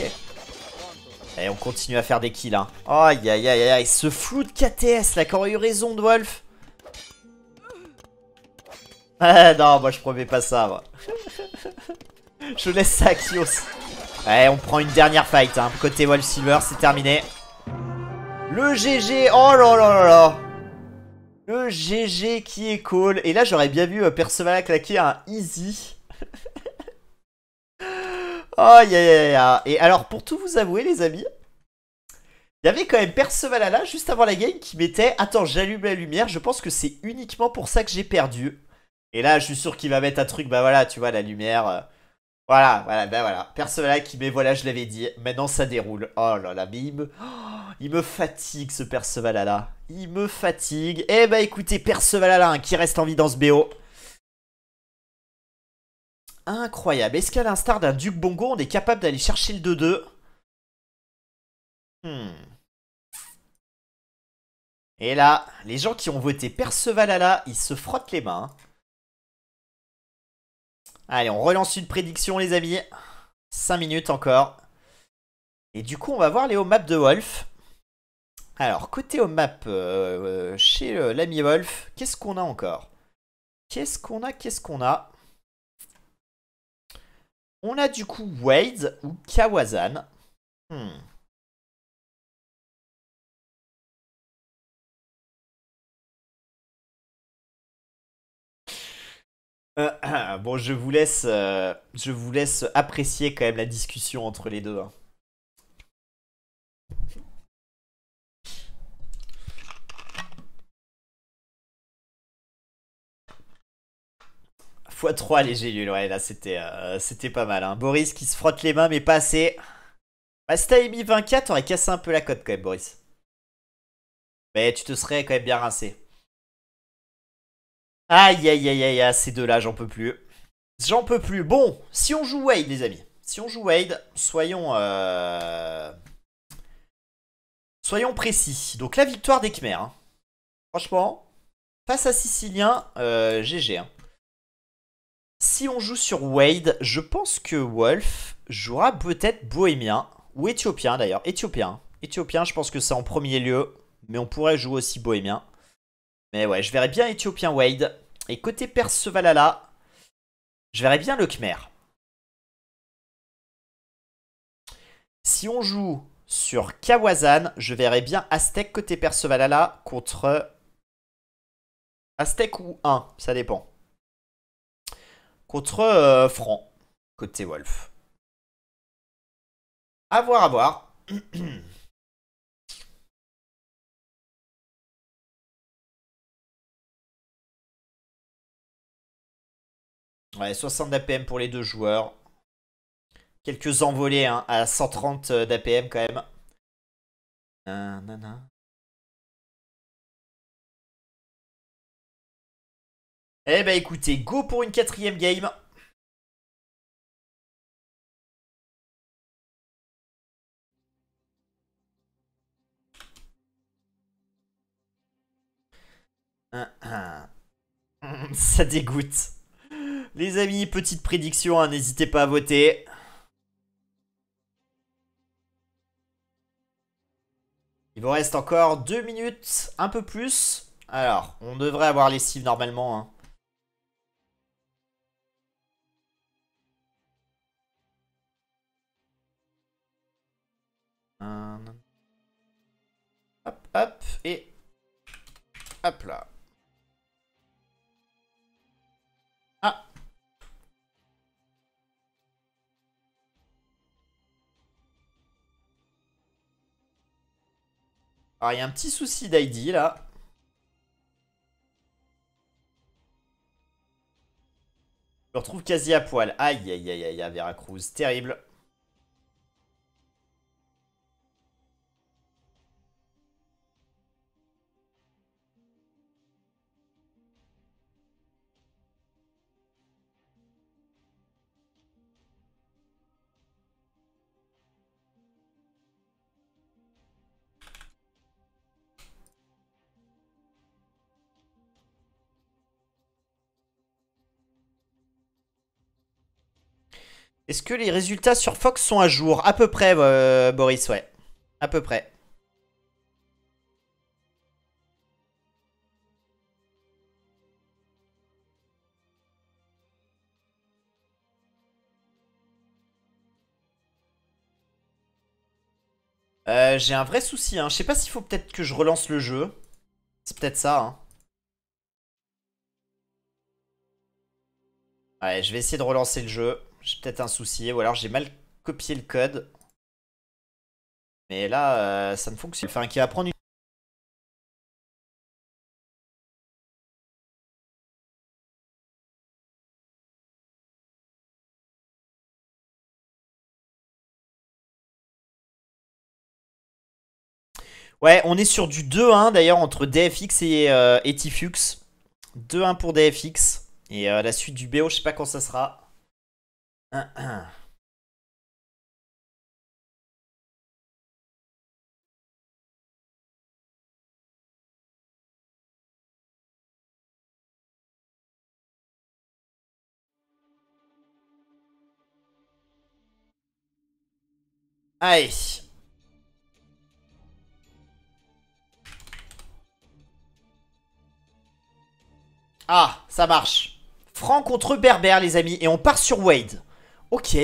Et on continue à faire des kills. Hein. Aïe, aïe, aïe, aïe. Ce flou de KTS là, qui aurait eu raison de Wolf. Ah non, moi je promets pas ça. Moi. Je laisse ça à Kios. Ouais, on prend une dernière fight. Hein. Côté Wolf Silver, c'est terminé. Le GG. Oh là là là là. Le GG qui est cool. Et là, j'aurais bien vu Perceval claquer un easy. Oh, et alors, pour tout vous avouer, les amis, il y avait quand même Perceval là, juste avant la game, qui mettait « Attends, j'allume la lumière. Je pense que c'est uniquement pour ça que j'ai perdu. » Et là, je suis sûr qu'il va mettre un truc, bah voilà, tu vois, la lumière. Voilà, bah voilà. Perceval qui met, voilà, je l'avais dit. Maintenant, ça déroule. Oh là là, mais il me fatigue, ce Perceval là. Il me fatigue. Eh bah écoutez, Perceval là, hein, qui reste en vie dans ce BO. Incroyable. Est-ce qu'à l'instar d'un Duc Bongo, on est capable d'aller chercher le 2-2? Hmm. Et là, les gens qui ont voté Percevalala, ils se frottent les mains. Allez, on relance une prédiction, les amis. 5 minutes encore. Et du coup, on va voir les home maps de Wolf. Alors, côté home map, chez l'ami Wolf, qu'est-ce qu'on a encore? Qu'est-ce qu'on a? On a du coup Wade ou Kawazan. Hmm. Bon, je vous laisse apprécier quand même la discussion entre les deux, hein. x3 les gélules, ouais, là c'était pas mal, hein. Boris qui se frotte les mains, mais pas assez. Bah, si t'avais mis 24, t'aurais cassé un peu la cote quand même, Boris. Mais tu te serais quand même bien rincé. Aïe aïe aïe aïe, aïe, ces deux-là, j'en peux plus. J'en peux plus. Bon, si on joue Wade, les amis. Si on joue Wade, soyons précis. Donc la victoire des Khmers, hein. Franchement, face à Sicilien, GG, hein. Si on joue sur Wade, je pense que Wolf jouera peut-être Bohémien. Ou Éthiopien d'ailleurs. Éthiopien. Éthiopien, je pense que c'est en premier lieu. Mais on pourrait jouer aussi Bohémien. Mais ouais, je verrais bien Éthiopien Wade. Et côté Percevalala, je verrais bien le Khmer. Si on joue sur Kawazan, je verrais bien Aztec côté Percevalala contre Aztec ou 1, ça dépend. Contre Franc, côté Wolf. À voir, à voir. Ouais, 60 d'APM pour les deux joueurs. Quelques envolées, hein, à 130 d'APM quand même. Nanana. Eh ben écoutez, go pour une quatrième game. Ça dégoûte. Les amis, petite prédiction, hein, n'hésitez pas à voter. Il vous reste encore 2 minutes, un peu plus. Alors, on devrait avoir les cives normalement, hein. Hop, hop, et hop là. Ah, alors il y a un petit souci d'ID là. Je me retrouve quasi à poil. Aïe, aïe, aïe, aïe, à Veracruz. Terrible. Est-ce que les résultats sur Fox sont à jour? À peu près, Boris, ouais. À peu près. J'ai un vrai souci, hein. Je sais pas s'il faut peut-être que je relance le jeu. C'est peut-être ça, hein. Ouais, je vais essayer de relancer le jeu. J'ai peut-être un souci. Ou alors j'ai mal copié le code. Mais là, ça ne fonctionne pas. Enfin, qui va prendre une... Ouais, on est sur du 2-1 d'ailleurs entre DFX et Tifux. 2-1 pour DFX. Et la suite du BO, je sais pas quand ça sera. Allez. Ah, ça marche. Franc contre Berbère, les amis. Et on part sur Wade. Ok.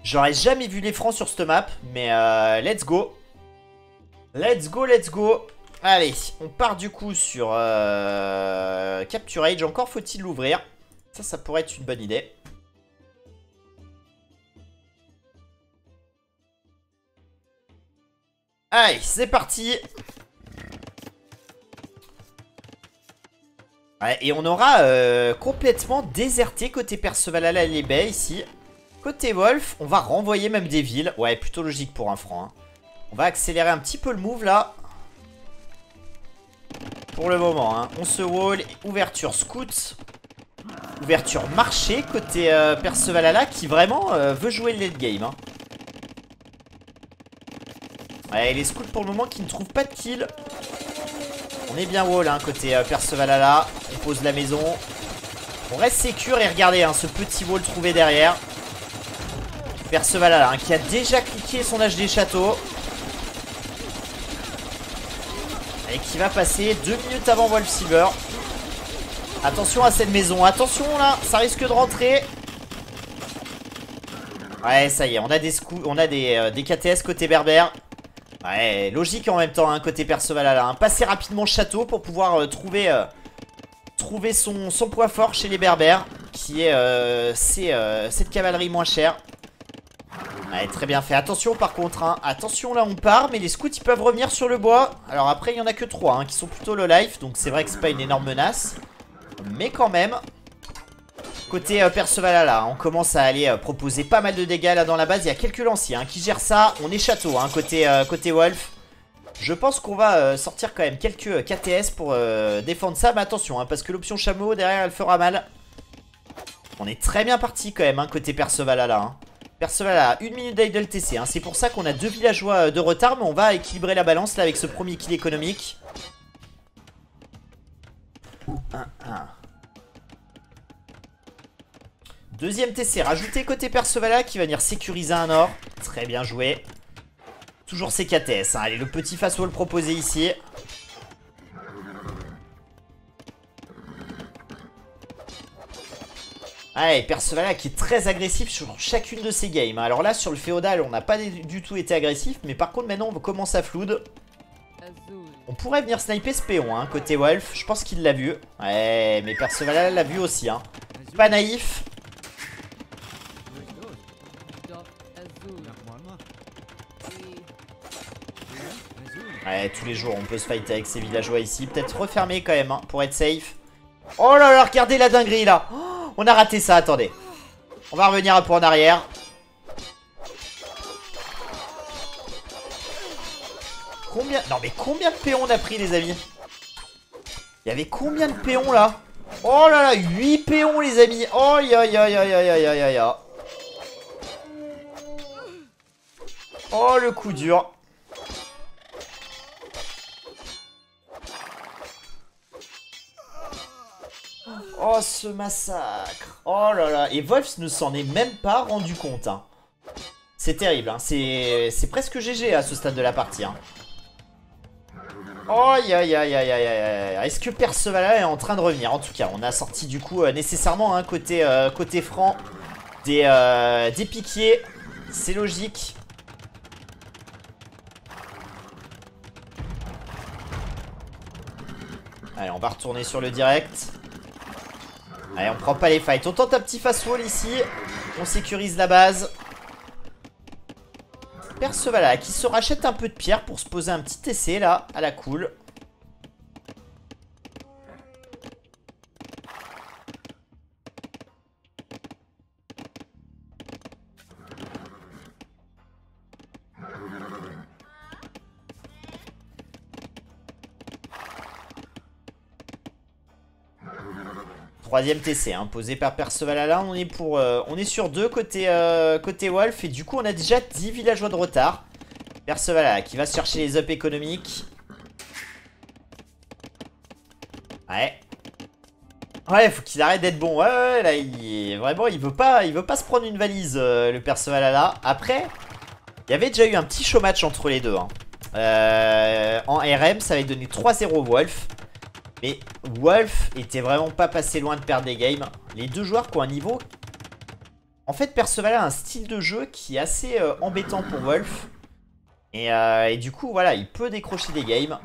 J'aurais jamais vu les francs sur cette map. Mais let's go. Let's go, let's go. Allez, on part du coup sur Capture Age. Encore faut-il l'ouvrir. Ça pourrait être une bonne idée. Allez, c'est parti. Ouais, et on aura complètement déserté côté Perceval les baies ici. Côté Wolf, on va renvoyer même des villes. Ouais, plutôt logique pour un franc. Hein. On va accélérer un petit peu le move là. Pour le moment, hein. On se wall. Ouverture scout. Ouverture marché côté Perceval qui vraiment veut jouer le late game. Hein. Ouais, les scouts pour le moment qui ne trouvent pas de kill. On est bien wall hein, côté Perceval. On pose la maison. On reste sécure et regardez hein, ce petit wall trouvé derrière. Perceval hein, qui a déjà cliqué son âge des châteaux. Et qui va passer 2 minutes avant Wolf Silver. Attention à cette maison. Attention là, ça risque de rentrer. Ouais, ça y est, on a des scouts, on a des KTS côté Berbère. Ouais, logique en même temps, hein, côté Perceval hein. Passer rapidement château pour pouvoir trouver son point fort chez les Berbères. Qui est cette cavalerie moins chère. Ouais, très bien fait. Attention par contre, hein. Attention là on part, mais les scouts ils peuvent revenir sur le bois. Alors après il y en a que 3 hein, qui sont plutôt low life. Donc c'est vrai que c'est pas une énorme menace. Mais quand même. Côté Perceval là, on commence à aller proposer pas mal de dégâts là dans la base. Il y a quelques lanciers hein, qui gèrent ça. On est château hein, côté Wolf. Je pense qu'on va sortir quand même quelques KTS pour défendre ça. Mais attention hein, parce que l'option chameau derrière elle fera mal. On est très bien parti quand même hein, côté Perceval là hein. Perceval a 1 minute d'idle TC hein. C'est pour ça qu'on a 2 villageois de retard. Mais on va équilibrer la balance là avec ce premier kill économique. 1-1. Deuxième TC rajouté côté Perceval qui va venir sécuriser un or. Très bien joué. Toujours ses KTS hein. Allez, le petit face wall proposé ici. Allez, Perceval qui est très agressif sur chacune de ses games. Alors là, sur le féodal, on n'a pas du tout été agressif. Mais par contre, maintenant, on commence à flood. On pourrait venir sniper ce péon, hein, côté Wolf. Je pense qu'il l'a vu. Ouais, mais Perceval l'a vu aussi. Hein. Pas naïf. Ouais, tous les jours, on peut se fight avec ces villageois ici. Peut-être refermer quand même, hein, pour être safe. Oh là là, regardez la dinguerie, là. Oh, on a raté ça, attendez. On va revenir un peu en arrière. Combien... Non, mais combien de péons on a pris, les amis? Il y avait combien de péons, là? Oh là là, 8 péons, les amis. Oh, aïe, aïe, aïe, aïe, aïe, aïe, aïe. Oh, le coup dur. Oh, ce massacre. Oh là là. Et Wolf ne s'en est même pas rendu compte. Hein. C'est terrible. Hein. C'est presque GG à ce stade de la partie. Hein. Oh, aïe, aïe, aïe, aïe, aïe, aïe. Est-ce que Perceval est en train de revenir? En tout cas, on a sorti du coup nécessairement hein, côté franc des piquiers. C'est logique. Allez, on va retourner sur le direct. Allez, on prend pas les fights. On tente un petit fast wall ici. On sécurise la base. Perceval qui se rachète un peu de pierre pour se poser un petit essai là, à la cool. Troisième TC, hein, posé par Perceval là. On est sur 2 côté Wolf. Et du coup, on a déjà 10 villageois de retard. Perceval qui va se chercher les up économiques. Ouais. Ouais, faut qu'il arrête d'être bon. Ouais, ouais, là, vraiment, il veut pas se prendre une valise, le Perceval là. Après, Il y avait déjà eu un petit show match entre les deux. Hein. En RM, ça avait donné 3-0 Wolf. Mais Wolf était vraiment pas passé loin de perdre des games. Les deux joueurs qui ont un niveau... En fait, Perceval a un style de jeu qui est assez embêtant pour Wolf. Et du coup, voilà, il peut décrocher des games.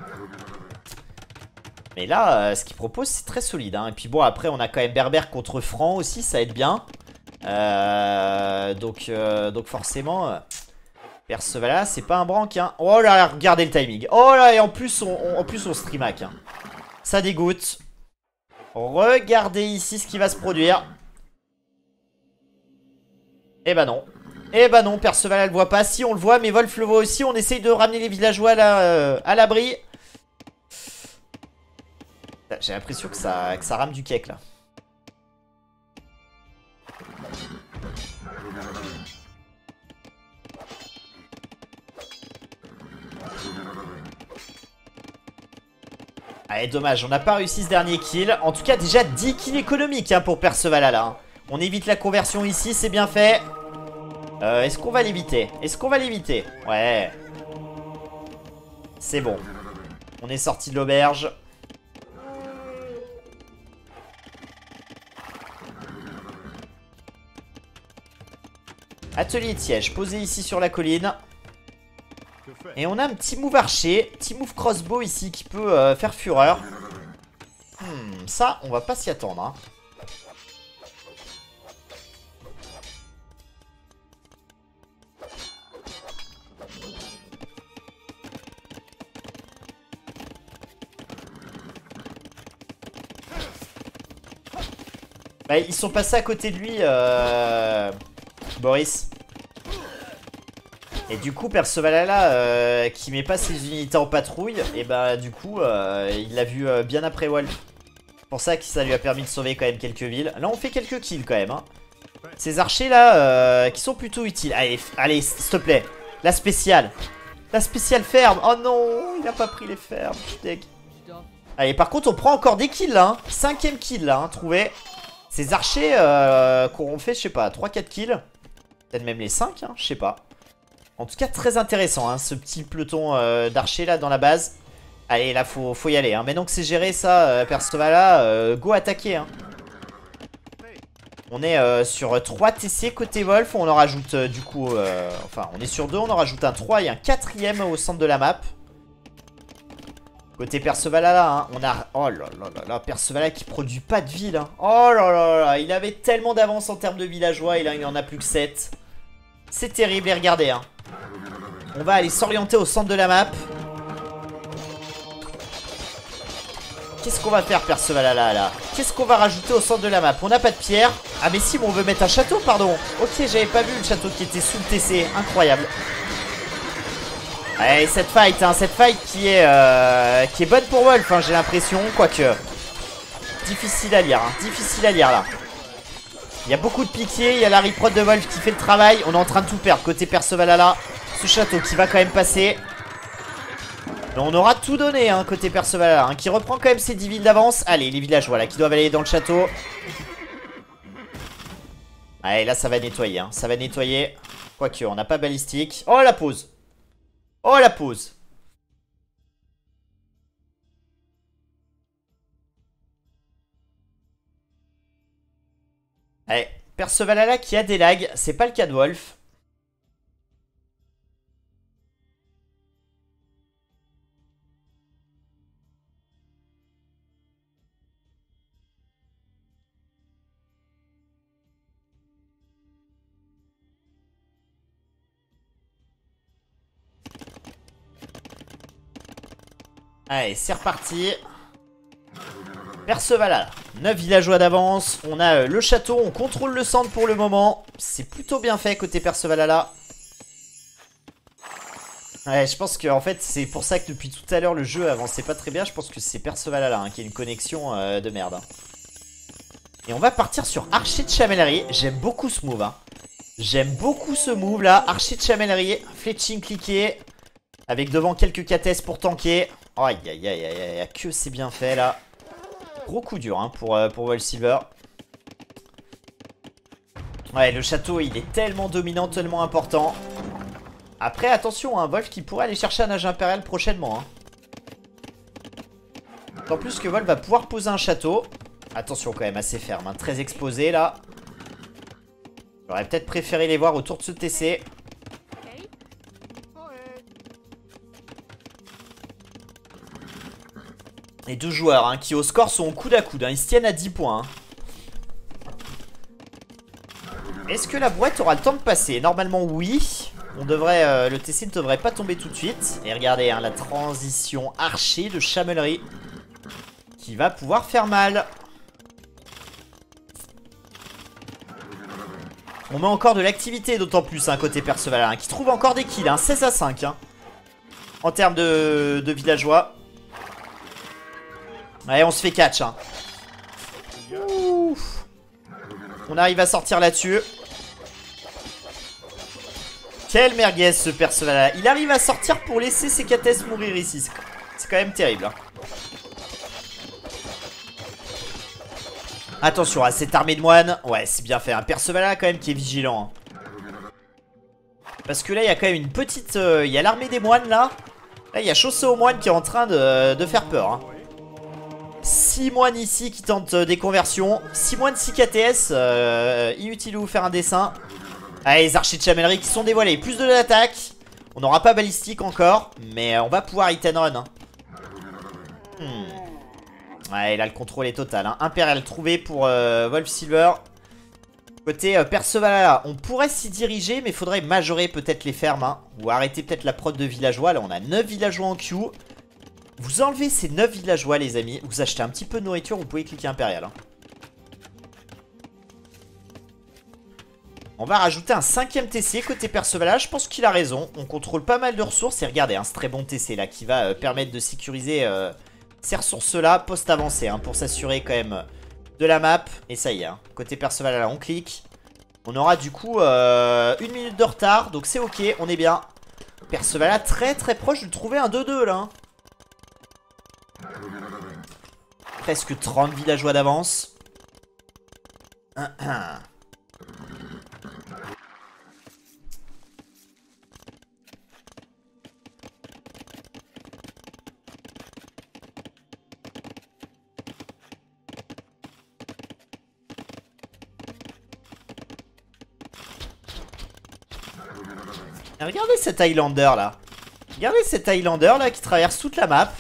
Mais là, ce qu'il propose, c'est très solide. Hein. Et puis bon, après, on a quand même Berber contre Franc aussi, ça aide bien. Donc forcément, Perceval, c'est pas un branque. Hein. Oh là là, regardez le timing. Oh là, et en plus, on stream hack. Hein. Ça dégoûte. Regardez ici ce qui va se produire. Eh ben non. Eh ben non, Perceval elle le voit pas. Si, on le voit, mais Wolf le voit aussi. On essaye de ramener les villageois là, à l'abri. J'ai l'impression que ça rame du cake là. Allez, dommage, on n'a pas réussi ce dernier kill. En tout cas, déjà 10 kills économiques hein, pour Perceval là. Hein. On évite la conversion ici, c'est bien fait. Est-ce qu'on va l'éviter? Est-ce qu'on va l'éviter? Ouais. C'est bon. On est sorti de l'auberge. Atelier de siège posé ici sur la colline. Et on a un petit move archer, petit move crossbow ici qui peut faire fureur. Ça, on va pas s'y attendre. Hein. Bah, ils sont passés à côté de lui, Boris. Et du coup, Perceval là, qui met pas ses unités en patrouille, et bah du coup, il l'a vu bien après Wolf. C'est pour ça que ça lui a permis de sauver quand même quelques villes. Là, on fait quelques kills quand même. Hein. Ces archers là, qui sont plutôt utiles. Allez, allez, s'il te plaît. La spéciale. La spéciale ferme. Oh non, il a pas pris les fermes. Allez, par contre, on prend encore des kills là. Hein. 5ème kill là, hein, trouvé. Ces archers qu'auront fait, je sais pas, 3-4 kills. Peut-être même les 5, hein, je sais pas. En tout cas, très intéressant, hein, ce petit peloton d'archers là dans la base. Allez, là, faut y aller. Hein. Maintenant que c'est géré, ça, Perceval là, go attaquer. Hein. On est sur 3 TC côté Wolf. On en rajoute du coup... enfin, on est sur 2, on en rajoute un 3 et un 4ème au centre de la map. Côté Perceval là, hein, on a... Oh là là là là, Perceval qui produit pas de ville. Hein. Oh là là là, il avait tellement d'avance en termes de villageois et là, il en a plus que 7. C'est terrible, et regardez. Hein. On va aller s'orienter au centre de la map. Qu'est-ce qu'on va faire, Perceval là? Qu'est-ce qu'on va rajouter au centre de la map? On n'a pas de pierre. Ah mais si, mais on veut mettre un château, pardon. Ok, j'avais pas vu le château qui était sous le TC. Incroyable. Allez, cette fight qui est bonne pour Wolf, hein, j'ai l'impression. Quoique, difficile à lire, hein, difficile à lire là. Il y a beaucoup de piquets, il y a la riprod de Wolf qui fait le travail. On est en train de tout perdre côté Perceval là. Ce château qui va quand même passer. Mais on aura tout donné hein, côté Perceval là, hein, qui reprend quand même ses 10 villes d'avance. Allez, les villageois là qui doivent aller dans le château. Allez, là ça va nettoyer, hein, ça va nettoyer. Quoique, on n'a pas balistique. Oh la pause. Oh la pause. Allez, Perceval là qui a des lags. C'est pas le cas de Wolf. Allez, c'est reparti. Perceval là. 9 villageois d'avance. On a le château. On contrôle le centre pour le moment. C'est plutôt bien fait côté Perceval là. Ouais, je pense que en fait, c'est pour ça que depuis tout à l'heure, le jeu avançait pas très bien. Je pense que c'est Perceval là hein, qui a une connexion de merde. Et on va partir sur Archer de Chamellerie. J'aime beaucoup ce move. Hein. J'aime beaucoup ce move là. Archer de Chamellerie. Fletching cliqué. Avec devant quelques KTS pour tanker. Aïe aïe aïe aïe aïe, que c'est bien fait là. Gros coup dur hein, pour Wolf Silver. Ouais, le château il est tellement dominant, tellement important. Après, attention, un Wolf qui pourrait aller chercher un âge impérial prochainement. Hein. En plus que Wolf va pouvoir poser un château. Attention quand même, assez ferme. Hein. Très exposé là. J'aurais peut-être préféré les voir autour de ce TC. Les deux joueurs hein, qui au score sont au coude à coude. Hein. Ils se tiennent à 10 points. Hein. Est-ce que la boîte aura le temps de passer? Normalement oui. On devrait, le TC ne devrait pas tomber tout de suite. Et regardez hein, la transition archer de chamelerie. Qui va pouvoir faire mal. On met encore de l'activité d'autant plus hein, côté Perceval hein, qui trouve encore des kills. Hein, 16 à 5 hein, en termes de villageois. Ouais, on se fait catch. Hein. Ouf. On arrive à sortir là-dessus. Quel merguez ce Perceval. Il arrive à sortir pour laisser ses KTS mourir ici. C'est quand même terrible. Hein. Attention à cette armée de moines. Ouais, c'est bien fait. Un Perceval quand même qui est vigilant. Hein. Parce que là, il y a quand même une petite... il y a l'armée des moines là. Là, il y a Chaussée aux moines qui est en train de faire peur. Hein. 6 moines ici qui tentent des conversions. 6 moines, 6 KTS. Inutile de vous faire un dessin. Allez, les archers de chamelerie qui sont dévoilés. Plus de l'attaque. On n'aura pas balistique encore. Mais on va pouvoir hit and run. Hein. Ouais, là le contrôle est total. Hein. Impérial trouvé pour Wolf Silver. Côté Perceval, on pourrait s'y diriger. Mais il faudrait majorer peut-être les fermes. Hein, ou arrêter peut-être la prod de villageois. Là, on a 9 villageois en queue. Vous enlevez ces 9 villageois les amis, vous achetez un petit peu de nourriture, vous pouvez cliquer impérial. Hein. On va rajouter un 5ème TC côté Perceval, je pense qu'il a raison. On contrôle pas mal de ressources et regardez, hein, ce très bon TC là qui va permettre de sécuriser ces ressources là post-avancée hein, pour s'assurer quand même de la map. Et ça y est, hein, côté Perceval là on clique. On aura du coup 1 minute de retard, donc c'est ok, on est bien. Perceval très très proche de trouver un 2-2 là. Hein. Presque 30 villageois d'avance. Regardez cet Highlander là. Regardez cet Highlander là qui traverse toute la map.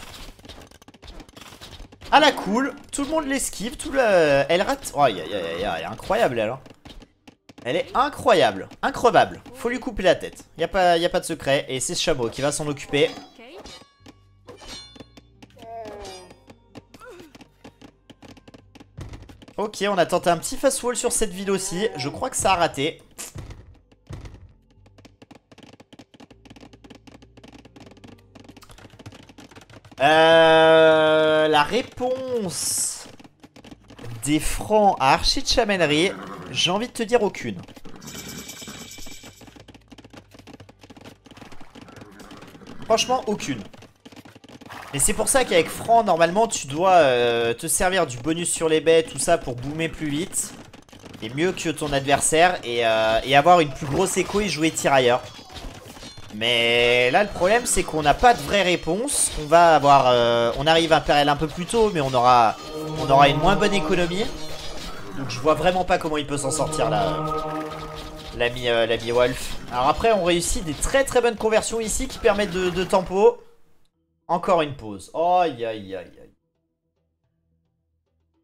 À la cool, tout le monde l'esquive, elle rate. Oh, elle est incroyable elle. Hein. Elle est incroyable, increvable. Faut lui couper la tête. Y a pas de secret. Et c'est ce chameau qui va s'en occuper. Ok, on a tenté un petit fast wall sur cette ville aussi. Je crois que ça a raté. La réponse des francs à archer de chamelerie, j'ai envie de te dire aucune. Franchement, aucune. Et c'est pour ça qu'avec franc, normalement, tu dois te servir du bonus sur les baies, tout ça, pour boomer plus vite. Et mieux que ton adversaire. Et avoir une plus grosse écho et jouer tirailleur. Mais là le problème c'est qu'on n'a pas de vraie réponse. On va avoir on arrive impérial un peu plus tôt, mais on aura une moins bonne économie. Donc je vois vraiment pas comment il peut s'en sortir là, l'ami Wolf. Alors après on réussit des très très bonnes conversions ici qui permettent de tempo. Encore une pause. Oh aïe aïe aïe aïe.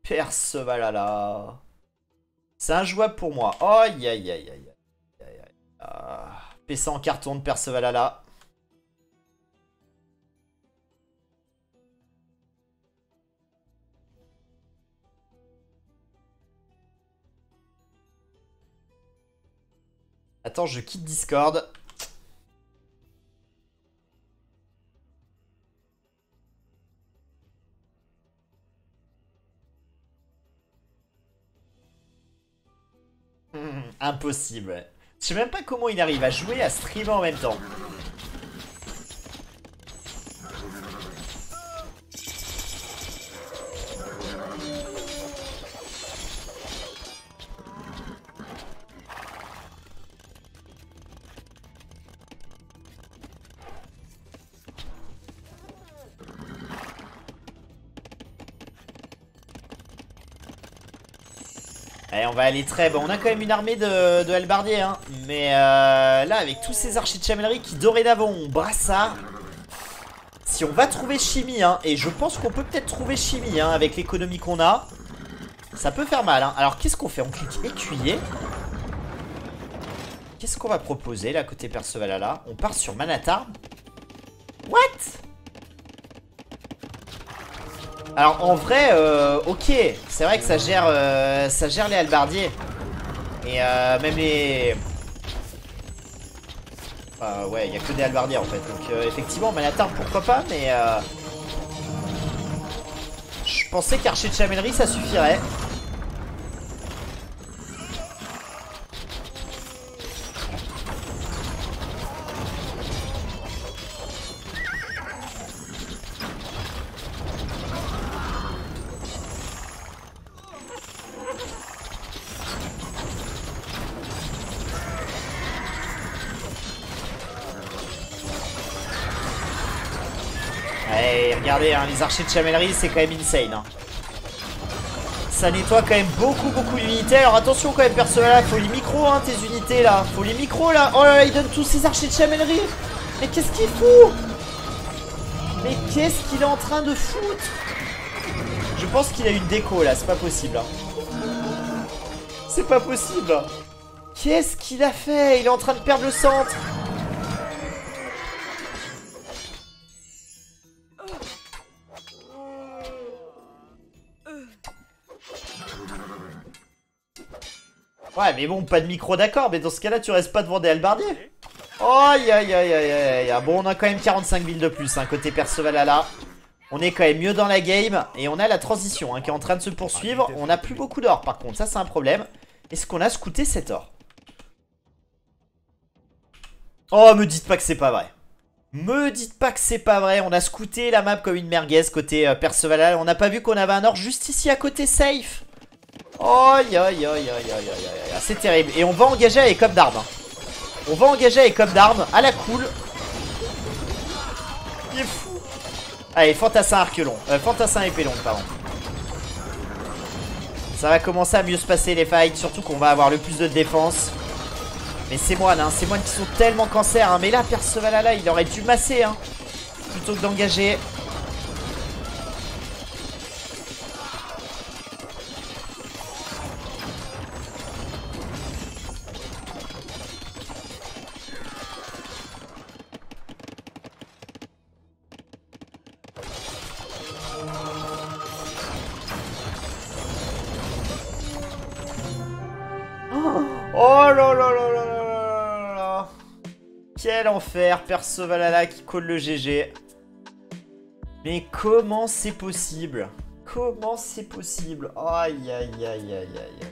Perceval là. C'est injouable pour moi. Oh aïe aïe aïe aïe aïe. PC en carton de Perceval là. Attends, je quitte Discord. Impossible. Je sais même pas comment il arrive à jouer, à streamer en même temps. Allez, on va aller très... Bon, on a quand même une armée de halbardiers, hein. Mais là, avec tous ces archers de chamellerie qui dorénavant ont brassard... Si on va trouver chimie, hein, et je pense qu'on peut peut-être trouver chimie, hein, avec l'économie qu'on a, ça peut faire mal, hein. Alors, qu'est-ce qu'on fait? On clique écuyer. Qu'est-ce qu'on va proposer, là, côté Percevalala? On part sur Manatar. What? Alors, en vrai, ok. C'est vrai que ça gère les halbardiers. Et même les... ouais, il n'y a que des halbardiers en fait. Donc effectivement, Manatar, pourquoi pas, mais... je pensais qu'archer de chamellerie, ça suffirait. Allez, regardez, hein, les archers de chamellerie, c'est quand même insane. Hein. Ça nettoie quand même beaucoup d'unités. Alors attention quand même, Perceval, faut les micros, hein, tes unités là. Faut les micros là. Oh là là, il donne tous ces archers de chamellerie. Mais qu'est-ce qu'il fout? Mais qu'est-ce qu'il est en train de foutre? Je pense qu'il a une déco là, c'est pas possible. Hein. C'est pas possible. Qu'est-ce qu'il a fait? Il est en train de perdre le centre. Ouais, mais bon, pas de micro, d'accord, mais dans ce cas-là, tu restes pas devant des halbardiers. Aïe, aïe, aïe, aïe, aïe, aïe. Bon, on a quand même 45 000 de plus, hein, côté Percevalala. On est quand même mieux dans la game. Et on a la transition, hein, qui est en train de se poursuivre. On a plus beaucoup d'or, par contre, ça, c'est un problème. Est-ce qu'on a scouté cet or? Oh, me dites pas que c'est pas vrai. Me dites pas que c'est pas vrai. On a scouté la map comme une merguez côté Percevalala. On n'a pas vu qu'on avait un or juste ici à côté safe. Aïe aïe aïe aïe aïe aïe aïe, c'est terrible. Et on va engager avec comme d'armes. On va engager avec comme d'armes à la cool. Il est fou. Allez, fantassin arquelon. Fantassin épée longue, pardon. Ça va commencer à mieux se passer les fights. Surtout qu'on va avoir le plus de défense. Mais ces moines, hein, ces moines qui sont tellement cancer. Hein. Mais là, Percevalala, il aurait dû masser, hein, plutôt que d'engager. Oh là là là là là là là. Quel enfer, Percevalala qui colle le GG. Mais comment c'est possible? Comment c'est possible? Aïe aïe aïe aïe aïe aïe.